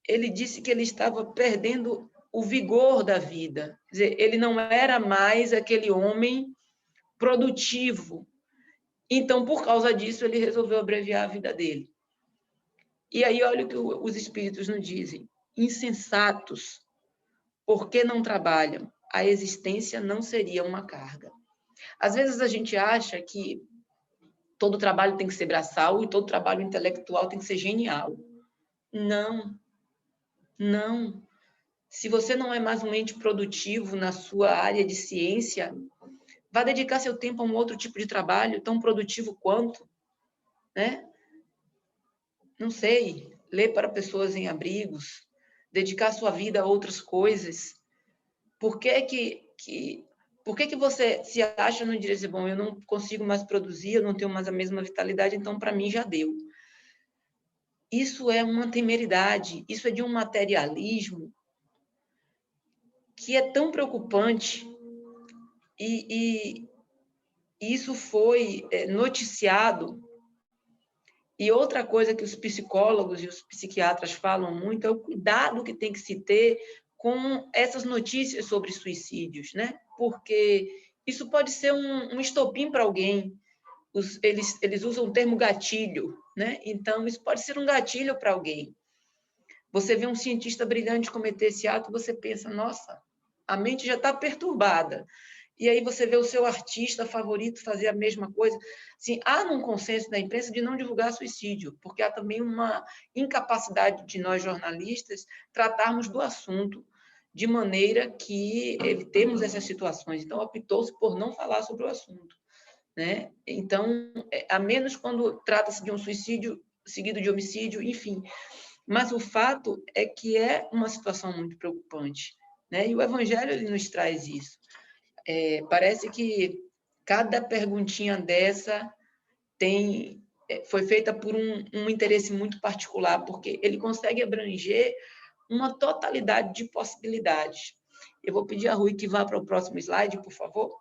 ele disse que ele estava perdendo o vigor da vida. Quer dizer, ele não era mais aquele homem produtivo. Então, por causa disso, ele resolveu abreviar a vida dele. E aí, olha o que os espíritos nos dizem: insensatos, porque não trabalham? A existência não seria uma carga. Às vezes a gente acha que todo trabalho tem que ser braçal e todo trabalho intelectual tem que ser genial. Não, não. Se você não é mais um ente produtivo na sua área de ciência, vá dedicar seu tempo a um outro tipo de trabalho tão produtivo quanto, né? Não sei, ler para pessoas em abrigos, dedicar sua vida a outras coisas. Por que você se acha no direito? Bom, eu não consigo mais produzir, eu não tenho mais a mesma vitalidade, então para mim já deu. Isso é uma temeridade, isso é de um materialismo que é tão preocupante e isso foi noticiado. E outra coisa que os psicólogos e os psiquiatras falam muito é o cuidado que tem que se ter com essas notícias sobre suicídios, né? Porque isso pode ser um estopim para alguém. Eles usam o termo gatilho, né? Então, isso pode ser um gatilho para alguém. Você vê um cientista brilhante cometer esse ato, você pensa, nossa, a mente já está perturbada. E aí você vê o seu artista favorito fazer a mesma coisa. Assim, há um consenso da imprensa de não divulgar suicídio, porque há também uma incapacidade de nós jornalistas tratarmos do assunto de maneira que evitemos essas situações. Então, optou-se por não falar sobre o assunto, né? Então, a menos quando trata-se de um suicídio seguido de homicídio, enfim. Mas o fato é que é uma situação muito preocupante, né? E o Evangelho ele nos traz isso. Parece que Cada perguntinha dessa foi feita por um interesse muito particular, porque ele consegue abranger uma totalidade de possibilidades. Eu vou pedir a Rui que vá para o próximo slide, por favor.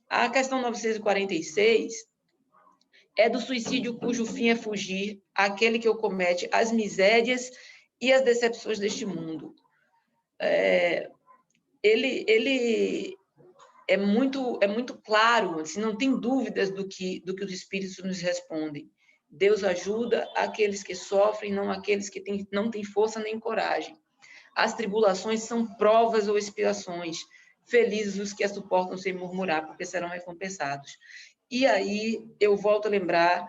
A questão 946 é do suicídio cujo fim é fugir, aquele que o comete as misérias e as decepções deste mundo. Ele é muito claro, assim, não tem dúvidas do que os Espíritos nos respondem. Deus ajuda aqueles que sofrem, não aqueles que não têm força nem coragem. As tribulações são provas ou expiações. Felizes os que as suportam sem murmurar, porque serão recompensados. E aí, eu volto a lembrar,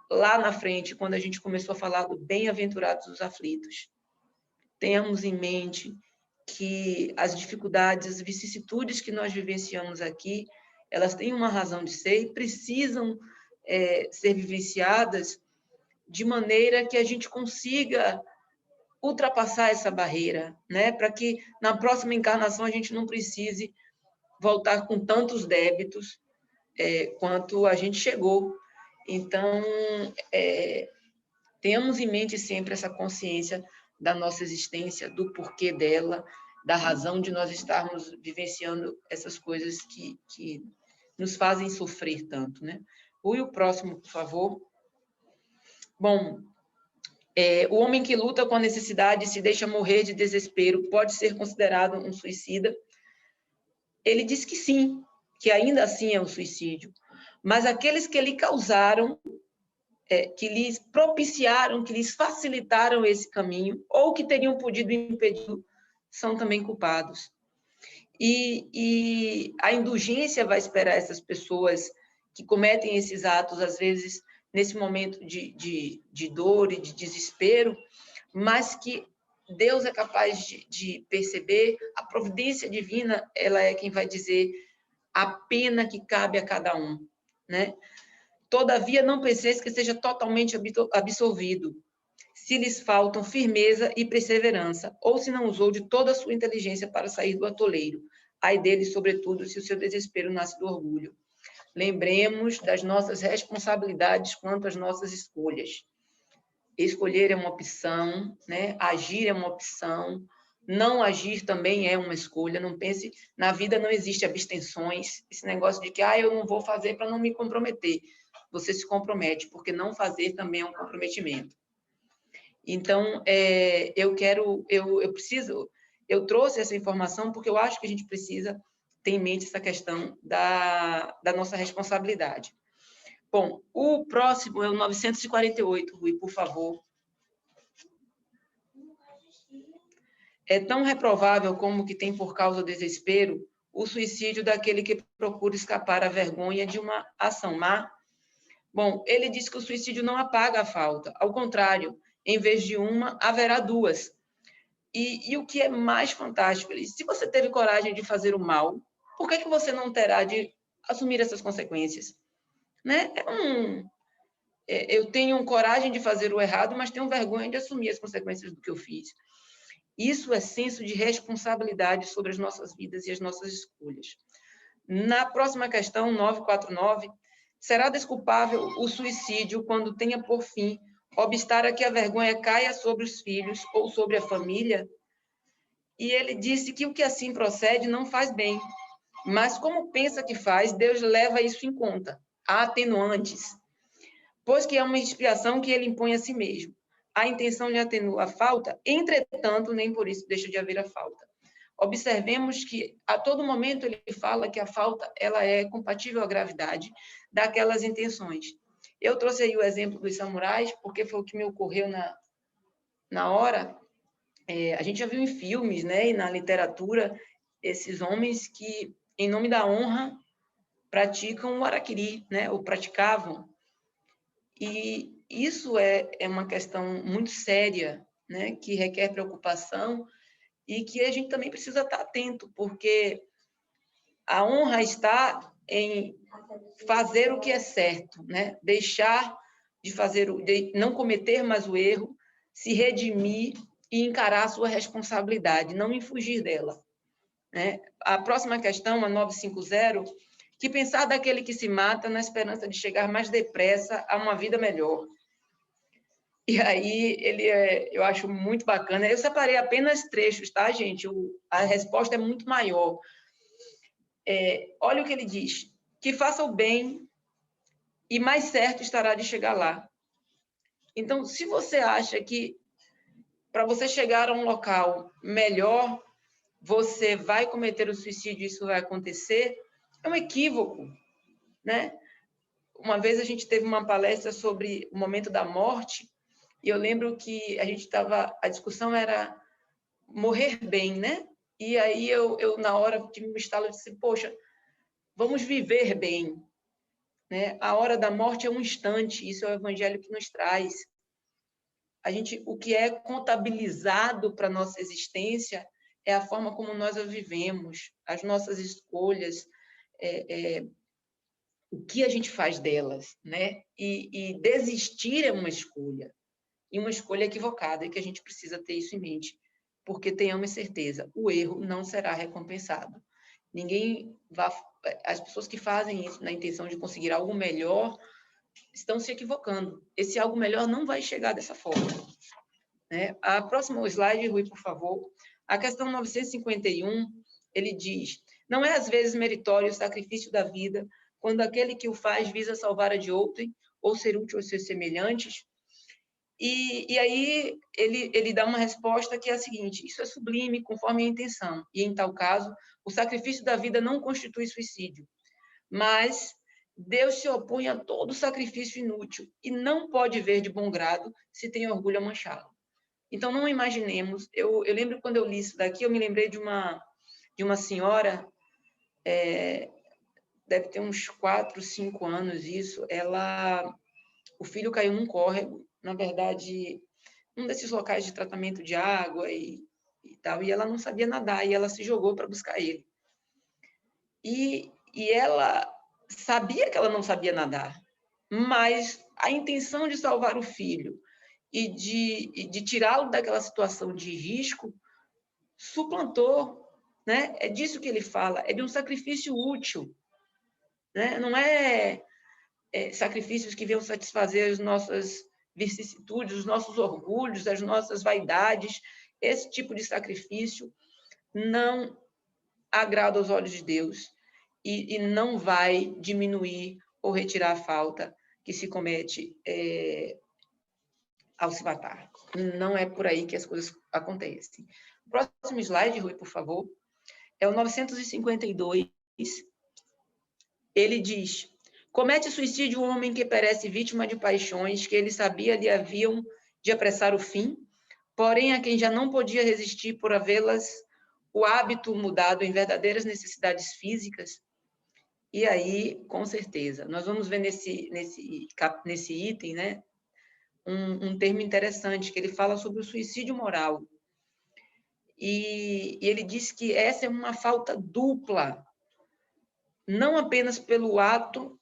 lá na frente, quando a gente começou a falar do bem-aventurados os aflitos. Tenhamos em mente que as dificuldades, as vicissitudes que nós vivenciamos aqui, elas têm uma razão de ser e precisam ser vivenciadas de maneira que a gente consiga ultrapassar essa barreira, né? Para que na próxima encarnação a gente não precise voltar com tantos débitos quanto a gente chegou. Então, tenhamos em mente sempre essa consciência da nossa existência, do porquê dela, da razão de nós estarmos vivenciando essas coisas que nos fazem sofrer tanto, né? E o próximo, por favor. Bom, o homem que luta com a necessidade e se deixa morrer de desespero pode ser considerado um suicida? Ele diz que sim, que ainda assim é um suicídio. Mas aqueles que lhe causaram, que lhes propiciaram, que lhes facilitaram esse caminho, ou que teriam podido impedi-lo, são também culpados. E a indulgência vai esperar essas pessoas que cometem esses atos, às vezes, nesse momento de dor e de desespero, mas que Deus é capaz de perceber, a providência divina, ela é quem vai dizer a pena que cabe a cada um, né? Todavia, não penseis que seja totalmente absolvido, se lhes faltam firmeza e perseverança, ou se não usou de toda a sua inteligência para sair do atoleiro. Ai dele, sobretudo, se o seu desespero nasce do orgulho. Lembremos das nossas responsabilidades quanto às nossas escolhas. Escolher é uma opção, né? Agir é uma opção, não agir também é uma escolha. Não pense, na vida não existe abstenções, esse negócio de que eu não vou fazer para não me comprometer. Você se compromete, porque não fazer também é um comprometimento. Então, eu trouxe essa informação porque eu acho que a gente precisa ter em mente essa questão da nossa responsabilidade. Bom, o próximo é o 948, Rui, por favor. É tão reprovável como que tem por causa do desespero o suicídio daquele que procura escapar à vergonha de uma ação má? Bom, ele diz que o suicídio não apaga a falta, ao contrário, em vez de uma, haverá duas. E o que é mais fantástico, se você teve coragem de fazer o mal, por que você não terá de assumir essas consequências? Né? Eu tenho coragem de fazer o errado, mas tenho vergonha de assumir as consequências do que eu fiz. Isso é senso de responsabilidade sobre as nossas vidas e as nossas escolhas. Na próxima questão, 949, será desculpável o suicídio quando tenha por fim obstar a que a vergonha caia sobre os filhos ou sobre a família? E ele disse que o que assim procede não faz bem, mas como pensa que faz, Deus leva isso em conta. Há atenuantes, pois que é uma expiação que ele impõe a si mesmo. A intenção lhe atenua a falta, entretanto, nem por isso deixa de haver a falta. Observemos que, a todo momento, ele fala que a falta ela é compatível à gravidade daquelas intenções. Eu trouxe aí o exemplo dos samurais, porque foi o que me ocorreu na hora. A gente já viu em filmes, né, e na literatura, esses homens que, em nome da honra, praticam o harakiri, né, ou praticavam. E isso é uma questão muito séria, né, que requer preocupação e que a gente também precisa estar atento, porque a honra está em fazer o que é certo, né? Deixar de não cometer mais o erro, se redimir e encarar a sua responsabilidade, não em fugir dela, né? A próxima questão, a 950, que pensar daquele que se mata na esperança de chegar mais depressa a uma vida melhor. E aí, eu acho muito bacana. Eu separei apenas trechos, tá, gente? A resposta é muito maior. Olha o que ele diz: que faça o bem e mais certo estará de chegar lá. Então, se você acha que para você chegar a um local melhor, você vai cometer o suicídio e isso vai acontecer, é um equívoco, né? Uma vez a gente teve uma palestra sobre o momento da morte, e eu lembro que a discussão era morrer bem, né? E aí eu na hora tive um estalo e disse, poxa, vamos viver bem, né? A hora da morte é um instante, isso é o evangelho que nos traz. O que é contabilizado para a nossa existência é a forma como nós a vivemos, as nossas escolhas, o que a gente faz delas, né? E desistir é uma escolha, e uma escolha equivocada, e que a gente precisa ter isso em mente, porque tenhamos certeza, o erro não será recompensado. As pessoas que fazem isso na intenção de conseguir algo melhor estão se equivocando. Esse algo melhor não vai chegar dessa forma, né? A próxima slide, Rui, por favor. A questão 951, ele diz: não é às vezes meritório o sacrifício da vida quando aquele que o faz visa salvar a de outrem ou ser útil aos seus semelhantes? E aí ele dá uma resposta que é a seguinte: isso é sublime conforme a intenção, e em tal caso, o sacrifício da vida não constitui suicídio, mas Deus se opõe a todo sacrifício inútil e não pode ver de bom grado se tem orgulho a manchá-lo. Então, não imaginemos, eu lembro quando eu li isso daqui, eu me lembrei de uma senhora, deve ter uns 4, 5 anos isso, o filho caiu num córrego, na verdade, um desses locais de tratamento de água e tal, e ela não sabia nadar, e ela se jogou para buscar ele. E ela sabia que ela não sabia nadar, mas a intenção de salvar o filho e de tirá-lo daquela situação de risco suplantou, né? É disso que ele fala, é de um sacrifício útil, né? Não sacrifícios que venham satisfazer as nossas vicissitudes, os nossos orgulhos, as nossas vaidades. Esse tipo de sacrifício não agrada aos olhos de Deus e não vai diminuir ou retirar a falta que se comete ao se matar. Não é por aí que as coisas acontecem. O próximo slide, Rui, por favor, é o 952. Ele diz: comete suicídio o homem que perece vítima de paixões que ele sabia lhe haviam de apressar o fim, porém a quem já não podia resistir por havê-las o hábito mudado em verdadeiras necessidades físicas. E aí, com certeza, nós vamos ver nesse item, né, um termo interessante, que ele fala sobre o suicídio moral. E ele diz que essa é uma falta dupla, não apenas pelo ato,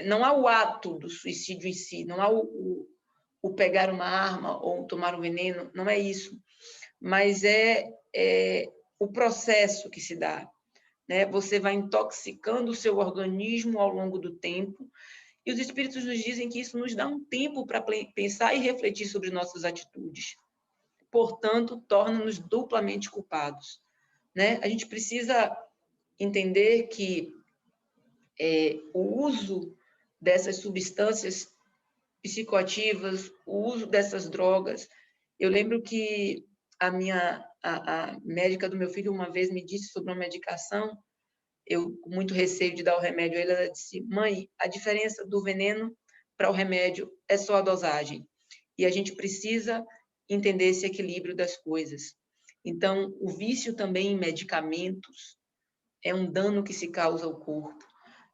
não há o ato do suicídio em si, não há o pegar uma arma ou tomar um veneno, não é isso, mas é o processo que se dá, né? Você vai intoxicando o seu organismo ao longo do tempo, e os espíritos nos dizem que isso nos dá um tempo para pensar e refletir sobre nossas atitudes. Portanto, torna-nos duplamente culpados, né? A gente precisa entender que o uso dessas substâncias psicoativas, o uso dessas drogas. Eu lembro que a médica do meu filho uma vez me disse sobre uma medicação, eu com muito receio de dar o remédio a ele, ela disse: mãe, a diferença do veneno para o remédio é só a dosagem. E a gente precisa entender esse equilíbrio das coisas. Então, o vício também em medicamentos é um dano que se causa ao corpo.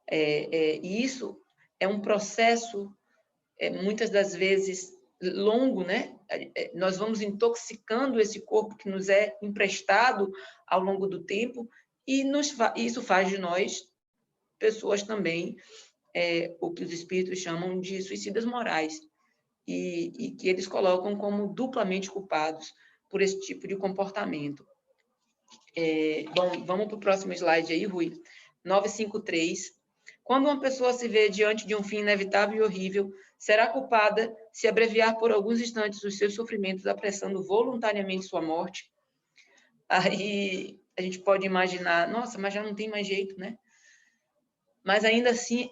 E isso é um processo, muitas das vezes, longo, né? Nós vamos intoxicando esse corpo que nos é emprestado ao longo do tempo, e isso faz de nós pessoas também, o que os espíritos chamam de suicidas morais, e que eles colocam como duplamente culpados por esse tipo de comportamento. Bom, vamos para o próximo slide aí, Rui. 953. Quando uma pessoa se vê diante de um fim inevitável e horrível, será culpada se abreviar por alguns instantes os seus sofrimentos, apressando voluntariamente sua morte? Aí a gente pode imaginar, nossa, mas já não tem mais jeito, né? Mas ainda assim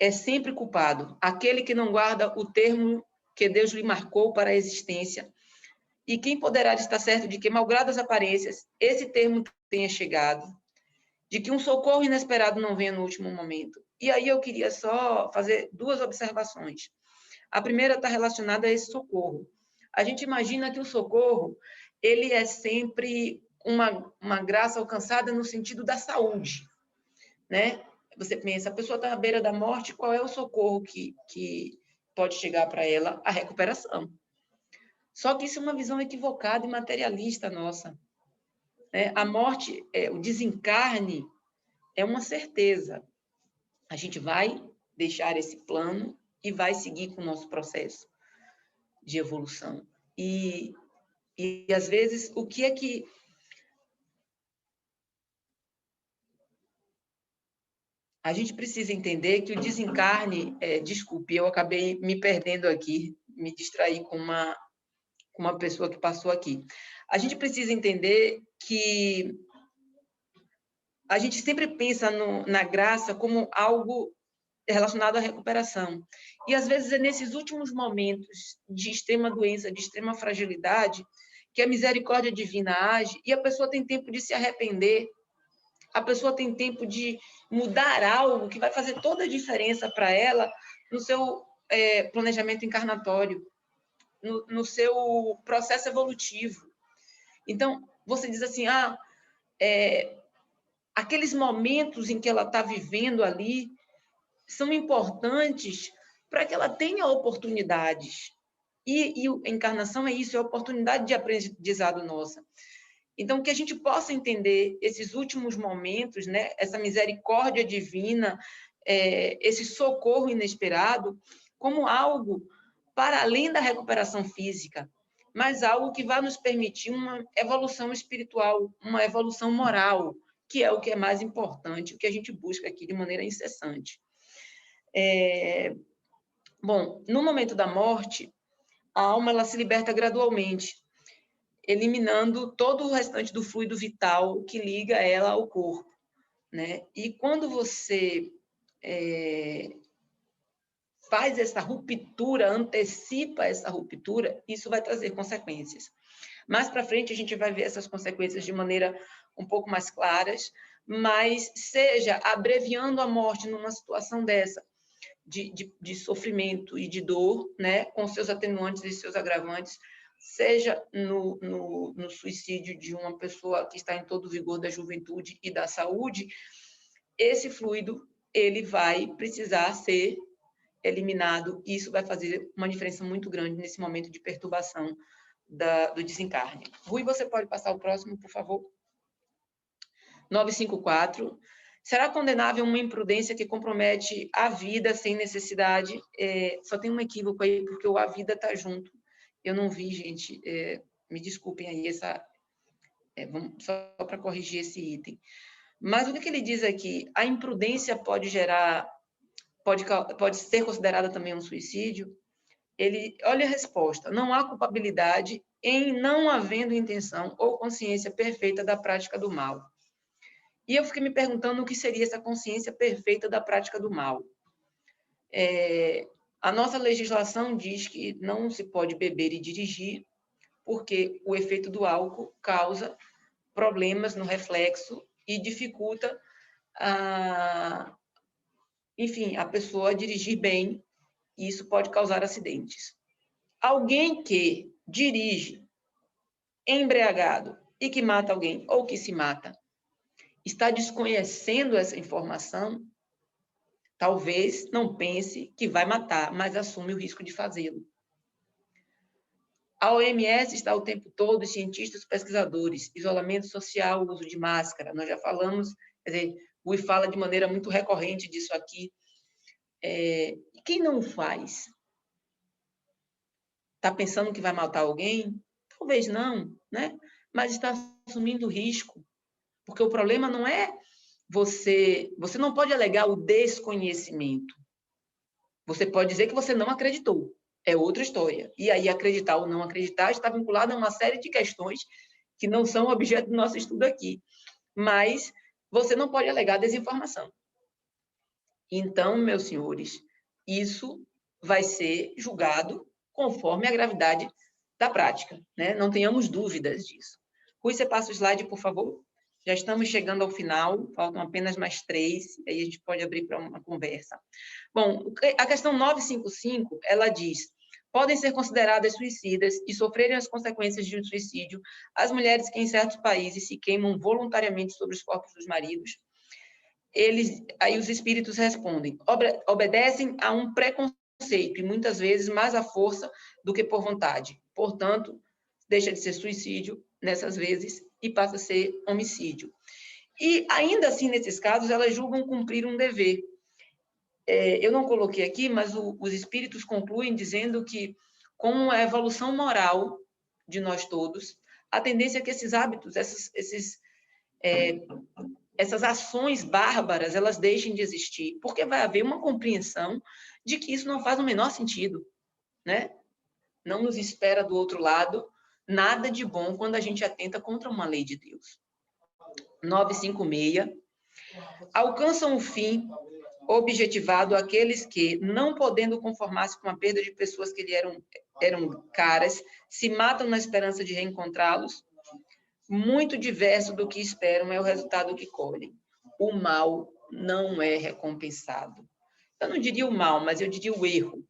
é sempre culpado aquele que não guarda o termo que Deus lhe marcou para a existência. E quem poderá estar certo de que, malgrado as aparências, esse termo tenha chegado, de que um socorro inesperado não venha no último momento? E aí eu queria só fazer duas observações. A primeira está relacionada a esse socorro. A gente imagina que o socorro, ele é sempre uma graça alcançada no sentido da saúde, né? Você pensa, a pessoa está à beira da morte, qual é o socorro que pode chegar para ela? A recuperação. Só que isso é uma visão equivocada e materialista nossa, né? A morte, o desencarne, é uma certeza. A gente vai deixar esse plano e vai seguir com o nosso processo de evolução. E às vezes, o que é que... A gente precisa entender que o desencarne... desculpe, eu acabei me perdendo aqui, me distraí com uma pessoa que passou aqui. A gente precisa entender que a gente sempre pensa na graça como algo relacionado à recuperação. E, às vezes, é nesses últimos momentos de extrema doença, de extrema fragilidade, que a misericórdia divina age e a pessoa tem tempo de se arrepender, a pessoa tem tempo de mudar algo que vai fazer toda a diferença para ela no seu planejamento encarnatório, no seu processo evolutivo. Então, você diz assim, aqueles momentos em que ela está vivendo ali são importantes para que ela tenha oportunidades. E a encarnação é isso, é a oportunidade de aprendizado nossa. Então, que a gente possa entender esses últimos momentos, né, essa misericórdia divina, esse socorro inesperado, como algo para além da recuperação física, mas algo que vai nos permitir uma evolução espiritual, uma evolução moral, que é o que é mais importante, o que a gente busca aqui de maneira incessante. Bom, no momento da morte, a alma ela se liberta gradualmente, eliminando todo o restante do fluido vital que liga ela ao corpo, né? E quando você faz essa ruptura, antecipa essa ruptura, isso vai trazer consequências. Mais para frente, a gente vai ver essas consequências de maneira um pouco mais claras, mas seja abreviando a morte numa situação dessa, de sofrimento e de dor, né, com seus atenuantes e seus agravantes, seja no suicídio de uma pessoa que está em todo o vigor da juventude e da saúde, esse fluido ele vai precisar ser eliminado, e isso vai fazer uma diferença muito grande nesse momento de perturbação do desencarne. Rui, você pode passar o próximo, por favor? 954. Será condenável uma imprudência que compromete a vida sem necessidade? Só tem um equívoco aí, porque o a vida está junto. Eu não vi, gente. Me desculpem aí, só para corrigir esse item. Mas o que ele diz aqui? A imprudência pode ser considerada também um suicídio? Olha a resposta. Não há culpabilidade em não havendo intenção ou consciência perfeita da prática do mal. E eu fiquei me perguntando o que seria essa consciência perfeita da prática do mal. A nossa legislação diz que não se pode beber e dirigir, porque o efeito do álcool causa problemas no reflexo e dificulta, enfim, a pessoa dirigir bem, e isso pode causar acidentes. Alguém que dirige embriagado e que mata alguém, ou que se mata, está desconhecendo essa informação, talvez não pense que vai matar, mas assume o risco de fazê-lo. A OMS está o tempo todo, cientistas, pesquisadores, isolamento social, uso de máscara, nós já falamos, quer dizer, o Rui fala de maneira muito recorrente disso aqui. Quem não faz? Está pensando que vai matar alguém? Talvez não, né? Mas está assumindo risco, porque o problema não é você não pode alegar o desconhecimento. Você pode dizer que você não acreditou. É outra história. E aí, acreditar ou não acreditar está vinculado a uma série de questões que não são objeto do nosso estudo aqui. Mas você não pode alegar desinformação. Então, meus senhores, isso vai ser julgado conforme a gravidade da prática, né? Não tenhamos dúvidas disso. Rui, você passa o slide, por favor? Já estamos chegando ao final, faltam apenas mais 3, aí a gente pode abrir para uma conversa. Bom, a questão 955, ela diz: podem ser consideradas suicidas e sofrerem as consequências de um suicídio as mulheres que em certos países se queimam voluntariamente sobre os corpos dos maridos. Aí os espíritos respondem: obedecem a um preconceito e muitas vezes mais à força do que por vontade. Portanto, deixa de ser suicídio nessas vezes e passa a ser homicídio. E ainda assim, nesses casos, elas julgam cumprir um dever. Eu não coloquei aqui, mas os espíritos concluem dizendo que, com a evolução moral de nós todos, a tendência é que esses hábitos, essas ações bárbaras, elas deixem de existir, porque vai haver uma compreensão de que isso não faz o menor sentido, né? Não nos espera do outro lado nada de bom quando a gente atenta contra uma lei de Deus. 956. Alcançam o fim objetivado aqueles que, não podendo conformar-se com a perda de pessoas que lhe eram caras, se matam na esperança de reencontrá-los. Muito diverso do que esperam é o resultado que colhem. O mal não é recompensado. Eu não diria o mal, mas eu diria o erro.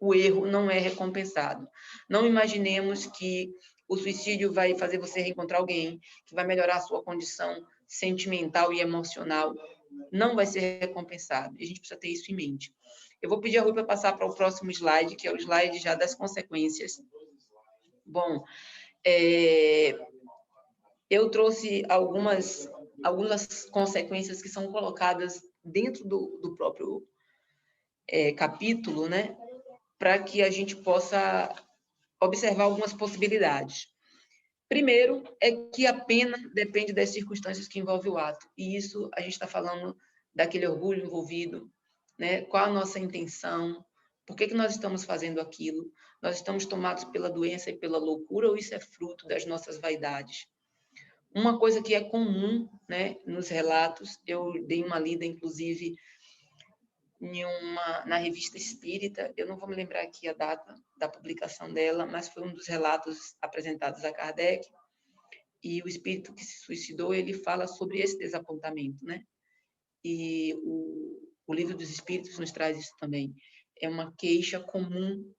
O erro não é recompensado. Não imaginemos que o suicídio vai fazer você reencontrar alguém, que vai melhorar a sua condição sentimental e emocional. Não vai ser recompensado. E a gente precisa ter isso em mente. Eu vou pedir a Rui para passar para o próximo slide, que é o slide já das consequências. Bom, eu trouxe algumas consequências que são colocadas dentro do próprio capítulo, né, para que a gente possa observar algumas possibilidades. Primeiro, é que a pena depende das circunstâncias que envolvem o ato. E isso, a gente está falando daquele orgulho envolvido, né? Qual a nossa intenção? Por que nós estamos fazendo aquilo? Nós estamos tomados pela doença e pela loucura ou isso é fruto das nossas vaidades? Uma coisa que é comum, né, nos relatos, eu dei uma lida, inclusive, na revista Espírita, eu não vou me lembrar aqui a data da publicação dela, mas foi um dos relatos apresentados a Kardec, e o espírito que se suicidou, ele fala sobre esse desapontamento, né? E o Livro dos Espíritos nos traz isso também. É uma queixa comum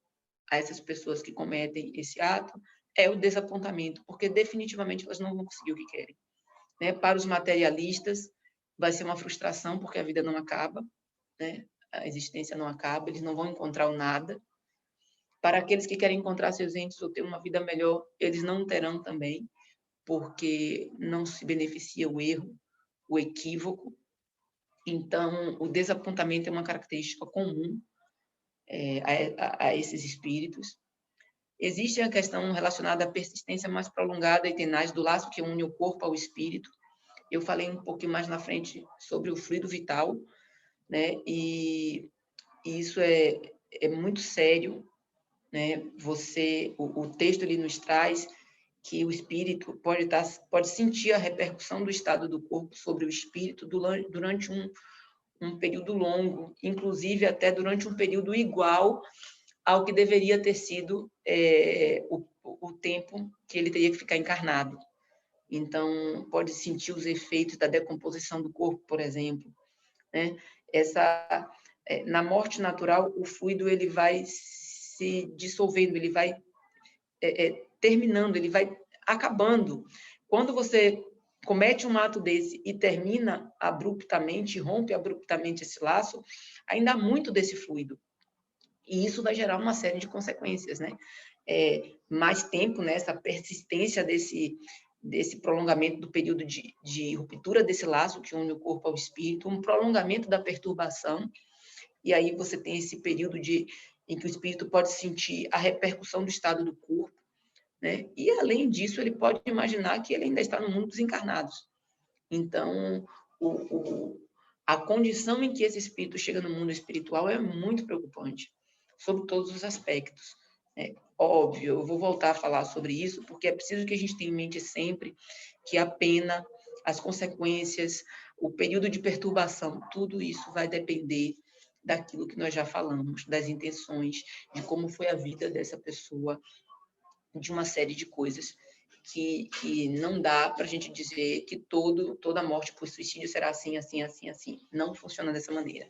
a essas pessoas que cometem esse ato, é o desapontamento, porque definitivamente elas não vão conseguir o que querem, né? Para os materialistas, vai ser uma frustração, porque a vida não acaba, né? A existência não acaba, eles não vão encontrar o nada. Para aqueles que querem encontrar seus entes ou ter uma vida melhor, eles não terão também, porque não se beneficia o erro, o equívoco. Então, o desapontamento é uma característica comum a esses espíritos. Existe a questão relacionada à persistência mais prolongada e tenaz do laço que une o corpo ao espírito. Eu falei um pouquinho mais na frente sobre o fluido vital, né? E isso é muito sério, né? O texto ele nos traz que o espírito pode sentir a repercussão do estado do corpo sobre o espírito durante um período longo, inclusive até durante um período igual ao que deveria ter sido o tempo que ele teria que ficar encarnado. Então, pode sentir os efeitos da decomposição do corpo, por exemplo, né? Na morte natural, o fluido ele vai se dissolvendo, ele vai terminando, ele vai acabando. Quando você comete um ato desse e termina abruptamente, rompe abruptamente esse laço, ainda há muito desse fluido. E isso vai gerar uma série de consequências, né? Mais tempo, né? Essa persistência desse prolongamento do período de ruptura desse laço que une o corpo ao espírito, um prolongamento da perturbação, e aí você tem esse período em que o espírito pode sentir a repercussão do estado do corpo, né? E, além disso, ele pode imaginar que ele ainda está no mundo dos encarnados. Então, a condição em que esse espírito chega no mundo espiritual é muito preocupante, sobre todos os aspectos. É óbvio, eu vou voltar a falar sobre isso, porque é preciso que a gente tenha em mente sempre que a pena, as consequências, o período de perturbação, tudo isso vai depender daquilo que nós já falamos, das intenções, de como foi a vida dessa pessoa, de uma série de coisas que não dá para a gente dizer que toda morte por suicídio será assim, assim, assim, assim. Não funciona dessa maneira.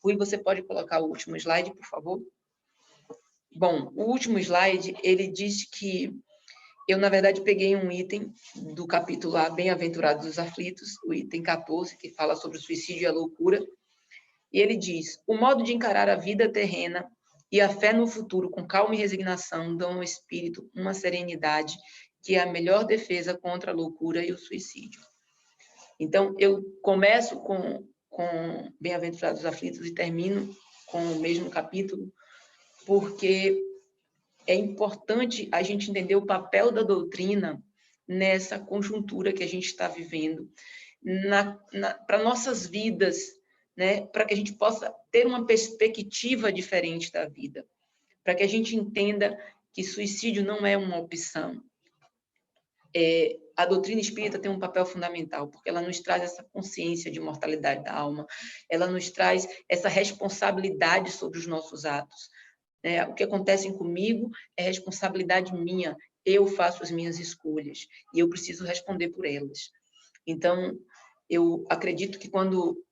Rui, você pode colocar o último slide, por favor? Bom, o último slide, ele diz que eu, na verdade, peguei um item do capítulo A, Bem-aventurados os aflitos, o item 14, que fala sobre o suicídio e a loucura, e ele diz: o modo de encarar a vida terrena e a fé no futuro com calma e resignação dão ao espírito uma serenidade que é a melhor defesa contra a loucura e o suicídio. Então, eu começo com Bem-aventurados os aflitos e termino com o mesmo capítulo, porque é importante a gente entender o papel da doutrina nessa conjuntura que a gente está vivendo, para nossas vidas, né? Para que a gente possa ter uma perspectiva diferente da vida, para que a gente entenda que suicídio não é uma opção. A doutrina espírita tem um papel fundamental, porque ela nos traz essa consciência de mortalidade da alma, ela nos traz essa responsabilidade sobre os nossos atos. O que acontece comigo é responsabilidade minha, eu faço as minhas escolhas e eu preciso responder por elas. Então, eu acredito que quando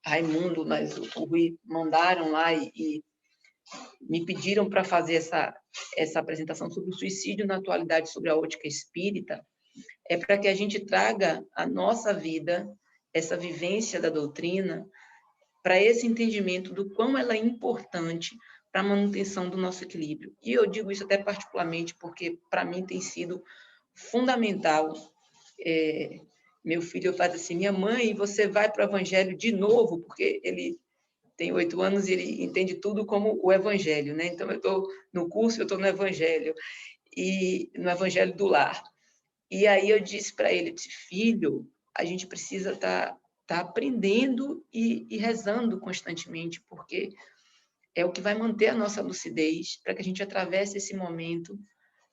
Raimundo, mas o Rui mandaram lá e me pediram para fazer essa apresentação sobre o suicídio na atualidade, sobre a ótica espírita, é para que a gente traga a nossa vida, essa vivência da doutrina, para esse entendimento do quão ela é importante para a manutenção do nosso equilíbrio. E eu digo isso até particularmente porque, para mim, tem sido fundamental. Meu filho faz assim: minha mãe, você vai para o Evangelho de novo? Porque ele tem 8 anos e ele entende tudo como o Evangelho, né? Então, eu estou no curso, eu estou no Evangelho, e no Evangelho do Lar. E aí eu disse para ele, disse: filho, a gente precisa estar aprendendo e rezando constantemente, porque é o que vai manter a nossa lucidez para que a gente atravesse esse momento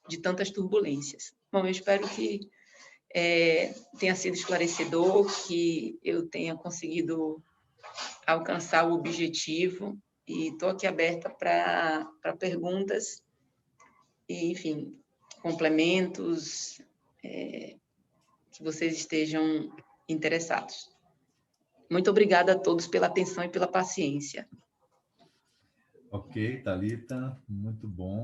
de tantas turbulências. Bom, eu espero que tenha sido esclarecedor, que eu tenha conseguido alcançar o objetivo, e estou aqui aberta para perguntas e, enfim, complementos que vocês estejam interessados. Muito obrigada a todos pela atenção e pela paciência. Ok, Thalita, muito bom.